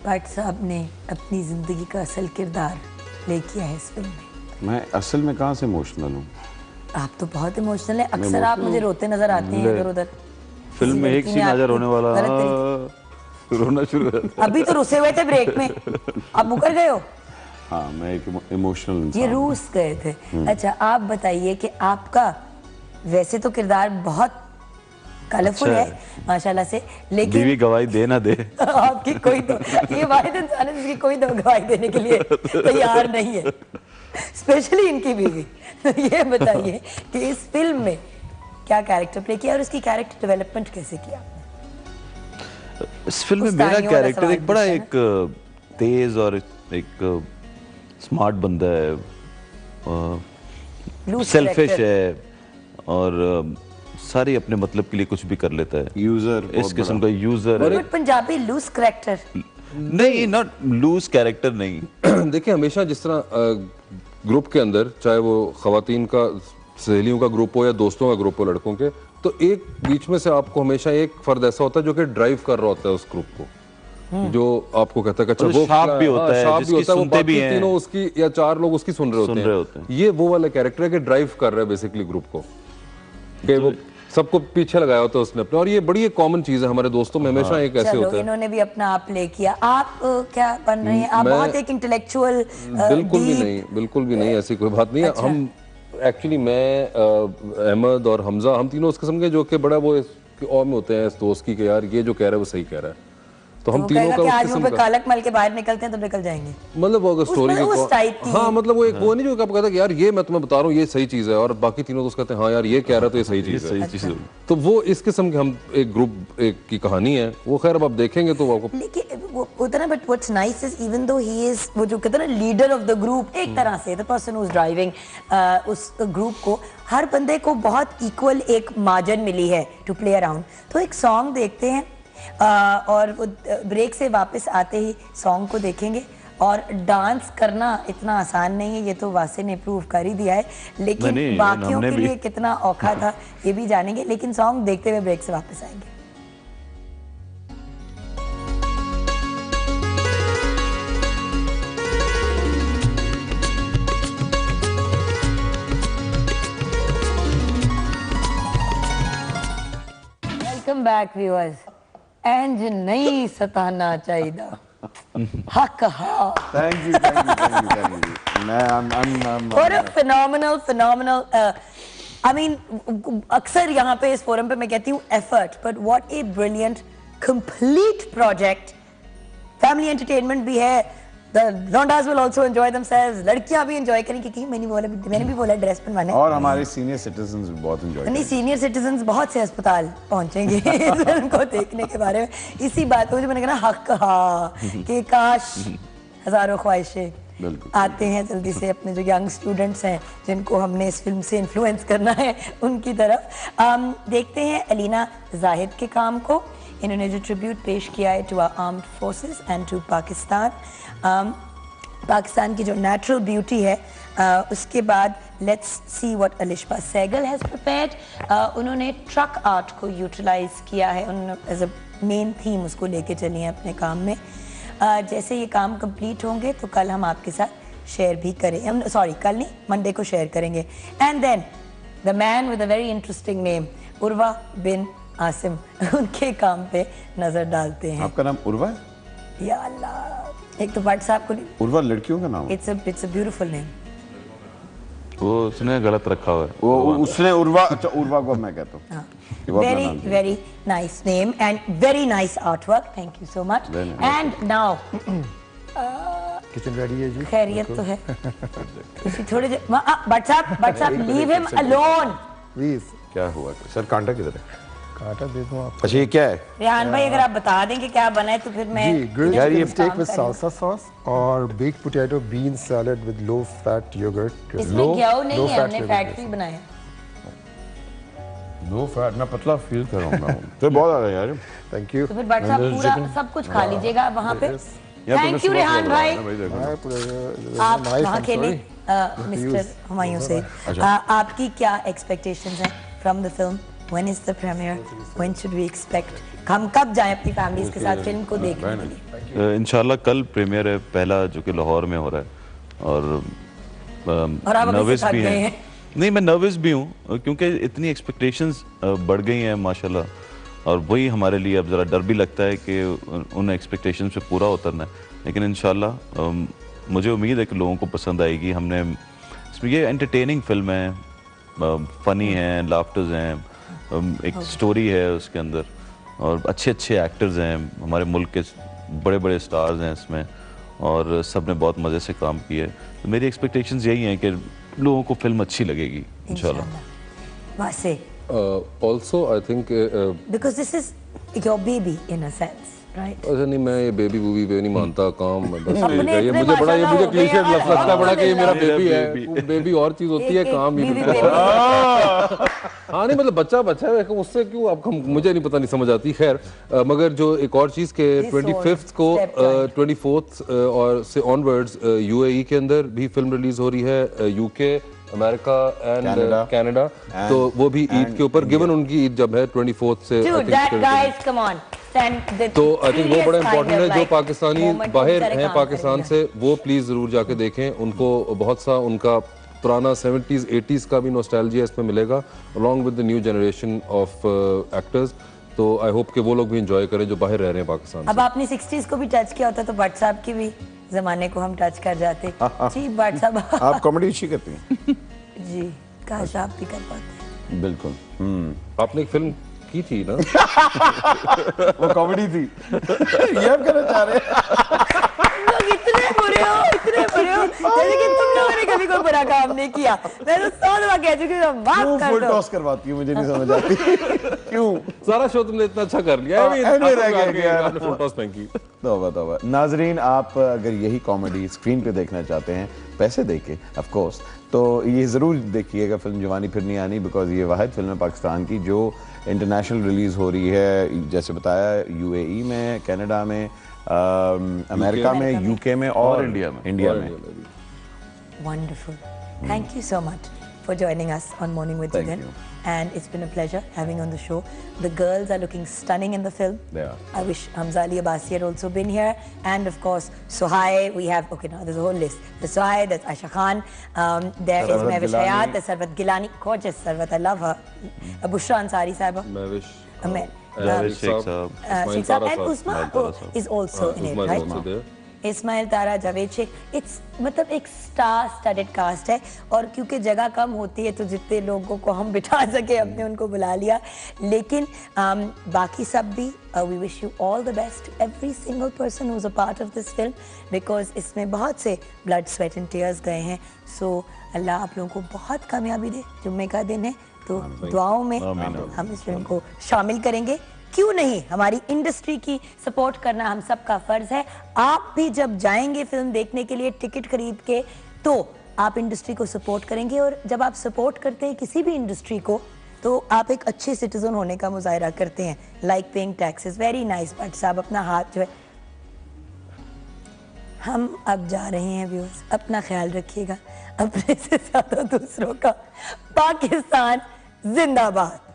भट्ट साहब ने अपनी ज़िंदगी का असल किरदार प्ले किया है इस फिल्म में। मैं असल में कहाँ से इमोशनल हूँ? आप तो बहुत इमोशनल हैं। अक्सर आप मुझे रोते नजर आते हैं इधर उधर। फिल्म में एक सीन नजर होने वाला, रोना शुरू हो जाता है। अभी तो रुसे हुए थे ब्रेक में, आप मुकर गए हो। हाँ, मैं एक इमोशनल इंसान। ये रूस गए थे। अच्छा, आप बताइए कि आपका वैसे तो किरदार बहुत कलरफुल है माशाल्लाह से, लेकिन बीवी गवाही दे ना दे आपकी कोई तो ये वाहिद इंसान है जिसकी कोई तो गवाही देने के लिए तैयार नहीं है, स्पेशली इनकी बीवी। तो ये बताइए कि इस फिल्म में क्या कैरेक्टर प्ले किया और उसकी कैरेक्टर डेवलपमेंट कैसे किया? इस फिल्म में मेरा कैरेक्टर एक बड़ा एक तेज और एक स्मार्ट बंदा है, सेल्फिश है और सारी अपने मतलब के लिए कुछ भी कर लेता है। यूजर, इस किस्म का यूजर है। पंजाबी लूज कैरेक्टर नहीं, नॉट लूज कैरेक्टर नहीं। देखिए, हमेशा जिस तरह ग्रुप के अंदर, चाहे वो खवातीन का सहेलियों का ग्रुप हो या दोस्तों का ग्रुप हो लड़कों के, तो एक बीच में से आपको हमेशा एक फर्द ऐसा होता है जो कि ड्राइव कर रहा होता है उस ग्रुप को, जो आपको कहता है कि अच्छा वो शार्प भी होता है, जिसकी सुनते भी हैं, तीनों उसकी या चार लोग उसकी सुन रहे होते हैं। ये वो वाला कैरेक्टर है कि ड्राइव कर रहा है बेसिकली ग्रुप को, कि वो सबको पीछे लगाया होता है उसने अपने। और ये बड़ी एक कॉमन चीज है हमारे दोस्तों में, हमेशा एक ऐसे होता है। इन्होंने भी अपना आप प्ले किया। आप क्या बन रहे हैं? आप बहुत एक इंटेलेक्चुअल। बिल्कुल भी नहीं, ऐसी कोई बात नहीं है। हम एक्चुअली मैं अहमद और हमजा, हम तीनों उस किस्म के जो कि बड़ा वो और में होते हैं इस दोस्त की कि यार ये जो कह रहा है वो सही कह रहा है, तो हम तीनों का उस किस्म का कालक मल के बाहर निकलते हैं तो निकल जाएंगे, मतलब वो स्टोरी की। हाँ, मतलब वो एक वो नहीं जो आप कहता है कि यार ये मैं तुम्हें बता रहा हूँ ये सही चीज है, और बाकी तीनों दोस्त कहते हैं हाँ यार ये कह रहा है तो ये सही चीज है। तो वो इस किस्म के हम एक ग्रुप एक की कहानी है वो। खैर अब आप देखेंगे तो आपको लेकिन वो होता ना, but what's nice is even though he is वो जो कहते हैं ना लीडर ऑफ द ग्रुप, एक तरह से the person who is driving उस ग्रुप को, हर बंदे को बहुत इक्वल एक मार्जिन मिली है टू प्ले अराउंड। तो एक सॉन्ग देखते हैं और वो ब्रेक से वापस आते ही सॉन्ग को देखेंगे। और डांस करना इतना आसान नहीं है, ये तो वासे ने प्रूव कर ही दिया है, लेकिन बाकियों के लिए कितना औखा था ये भी जानेंगे। लेकिन सॉन्ग देखते हुए ब्रेक से वापस आएंगे। Welcome back viewers. एंज नहीं सताना चाहिए हक हाँ। Thank you. What a phenomenal I mean, अक्सर यहाँ पे इस फोरम पे मैं कहती हूँ effort, but what a brilliant complete project। Family entertainment भी है, The Londas will also enjoy themselves, लड़कियां भी एंजॉय करेंगी, क्योंकि मैंने भी बोला ड्रेस बनवाने, और हमारे सीनियर सिटीजन्स भी बहुत एंजॉय करेंगे। नहीं, सीनियर सिटीजन्स बहुत से अस्पताल पहुंचेंगे इस फिल्म को देखने के बारे में। इसी बात को जो मैंने कहा हक हाँ कि काश हजारों ख्वाहिशें आते हैं जल्दी से अपने जो यंग स्टूडेंट्स हैं जिनको हमने इस फिल्म से इन्फ्लुएंस करना है उनकी तरफ। देखते हैं अलीना जाहिद के काम को। इन्होंने जो ट्रिब्यूट पेश किया है to our armed forces and to Pakistan, Pakistan की जो नेचुरल ब्यूटी है, उसके बाद let's see what Alisha Sehgal has prepared. उन्होंने ट्रक आर्ट को यूटिलाइज किया है, उन्होंने एज अ मेन थीम उसको लेके चली हैं अपने काम में। जैसे ये काम कंप्लीट होंगे तो कल हम आपके साथ शेयर भी करें, हम सॉरी कल नहीं मंडे को शेयर करेंगे। And then the man with a very interesting name Urwa bin Asim, उनके काम पे नजर डालते हैं। आपका नाम उर्वा है? या अल्लाह, एक तो भट्ट साहब को उर्वा लड़कियों का नाम है? It's a beautiful name. वो उसने गलत रखा हुआ है। वो उसने उर्वा, अच्छा उर्वा को मैं कहता हूँ। Very very nice name and very nice artwork, thank you so much. And now kitchen ready है जी? खैरियत तो है। थोड़े भट्ट साहब लीव हिम अलोन प्लीज। क्या हुआ सर? कांटा किधर है? कांटा दे दूं आपको? अच्छा ये क्या है? रेहान भाई अगर आप बता दें कि क्या बना है तो फिर मैं जी, grilled steak with salsa sauce और baked potato bean salad with low fat yogurt. इसमें घ्यो नहीं है, हमने फैट फ्री बनाया। लो फैट, मैं पतला फील कर रहा हूँ। तो बहुत आ रहा है यार। Thank you. तो फिर भट्ट साहब पूरा सब कुछ खा लीजिएगा वहाँ पे। थैंक यू रेहान भाई। आप वहाँ खेले मिस्टर हुमायूं से। आपकी क्या एक्सपेक्टेशंस हैं from the film? When is the premiere? When should we expect? हम कब जाएं अपनी फैमिलीज के साथ फिल्म को देखने के लिए? इंशाल्लाह कल प्रीमियर है पहला, जो कि लाहौर में हो रहा है। और आप नर्वस भी हैं। नहीं, मैं नर्वस भी हूँ क्योंकि इतनी एक्सपेक्टेशंस बढ़ गई हैं माशाल्लाह, और वही हमारे लिए अब ज़रा डर भी लगता है कि उन एक्सपेक्टेशन पे पूरा उतरना है। लेकिन इंशाल्लाह मुझे उम्मीद है कि लोगों को पसंद आएगी। हमने इसमें ये एंटरटेनिंग फिल्म है, फ़नी है, लाफ्टर्स हैं, एक स्टोरी है उसके अंदर, और अच्छे अच्छे एक्टर्स हैं, हमारे मुल्क के बड़े बड़े स्टार्स हैं इसमें, और सब ने बहुत मज़े से काम किया है। तो मेरी एक्सपेक्टेशंस यही हैं कि लोगों को फिल्म अच्छी लगेगी इंशाल्लाह। वैसे also I think because this is your baby in a sense, right? अच्छा नहीं, मैं ये बेबी बूबी पे नहीं मानता काम। बस अपने ये मुझे बड़ा, ये मुझे क्लीशे लगता है बड़ा कि ये मेरा बेबी है। बेबी और चीज होती है, काम भी हाँ नहीं मतलब बच्चा है, उससे क्यों आप मुझे नहीं पता, नहीं समझ आती। खैर मगर जो एक और चीज़ के 25 को 24 और से ऑनवर्ड्स UAE के अंदर भी फिल्म रिलीज हो रही है, UK, अमेरिका एंड कनाडा। तो वो भी ईद के ऊपर, गिवन उनकी ईद जब है 24 से। तो आई थिंक वो बड़ा इंपॉर्टेंट है। जो पाकिस्तानी बाहर हैं पाकिस्तान से, वो प्लीज जरूर जाके देखें। उनको बहुत सा उनका पुराना 70s 80s का भी नॉस्टैल्जिया इसमें मिलेगा, along with the new generation of actors. तो आई होप कि वो लोग भी एंजॉय करें जो बाहर रह रहे हैं पाकिस्तान। अब आपने 60s को भी टच किया होता तो भट्ट साहब की भी जमाने को हम टच कर जाते। जी भट्ट साहब आप कॉमेडी अच्छी करती हैं। जी, काश आप भी कर पाते। बिल्कुल। आपने एक फिल्म की थी ना? वो कॉमेडी थी। ये आप कहना चाह रहे हैं? इतने बुरे हो जैसे कि तुम लोगों ने कभी कोई बुरा काम नहीं किया। मैं तो 100 दफा कह चुकी हूँ, माफ कर दो। फुल टॉस करवाती हूँ, मुझे नहीं समझ आती क्यों। सारा शो तुमने इतना अच्छा कर लिया है, फुल टॉस फेंकी। तौबा। नाजरीन, आप अगर यही कॉमेडी स्क्रीन पे देखना चाहते हैं, पैसे देके ऑफ कोर्स, तो ये ज़रूर देखिएगा फिल्म जवानी फिर नहीं आनी, बिकॉज ये वाहिद फिल्म है पाकिस्तान की जो इंटरनेशनल रिलीज़ हो रही है। जैसे बताया, UAE में, कनाडा में, अमेरिका में, UK में और इंडिया में। Wonderful. Thank you so much for joining us on Morning with Jigan. And it's been a pleasure having on the show. The girls are looking stunning in the film. They are. I wish Hamza Ali Abbasi had also been here. And of course, Suhai, we have, okay, now there's a whole list. There's Suhai, there's Aisha Khan, there is Mehwish Hayat, there's Sarwat Gilani, gorgeous Sarwat, I love her. Bushra Ansari Sahaba. Mehwish. Sheikh Saab. And Usman is also in it, right? Ismail Tara, Javed Sheikh, it's मतलब एक star studded cast है। और क्योंकि जगह कम होती है तो जितने लोगों को हम बिठा सके हमने उनको बुला लिया। लेकिन बाकी सब भी, we wish you all the best every single person who is a part of this film, because इसमें बहुत से ब्लड स्वेट एंड टीयर्स गए हैं। सो अल्लाह आप लोगों को बहुत कामयाबी दे। जुम्मे का दिन है तो दुआओं में हम इस फिल्म को शामिल करेंगे। क्यों नहीं, हमारी इंडस्ट्री की सपोर्ट करना हम सबका फर्ज है। आप भी जब जाएंगे फिल्म देखने के लिए टिकट खरीद के, तो आप इंडस्ट्री को सपोर्ट करेंगे। और जब आप सपोर्ट करते हैं किसी भी इंडस्ट्री को, तो आप एक अच्छे सिटीजन होने का मुजाहरा करते हैं, like paying taxes. Very nice Bhatt साहब, अपना हाथ जो है। हम अब जा रहे हैं व्यूअर्स, अपना ख्याल रखिएगा, अपने से ज्यादा दूसरों का। पाकिस्तान जिंदाबाद।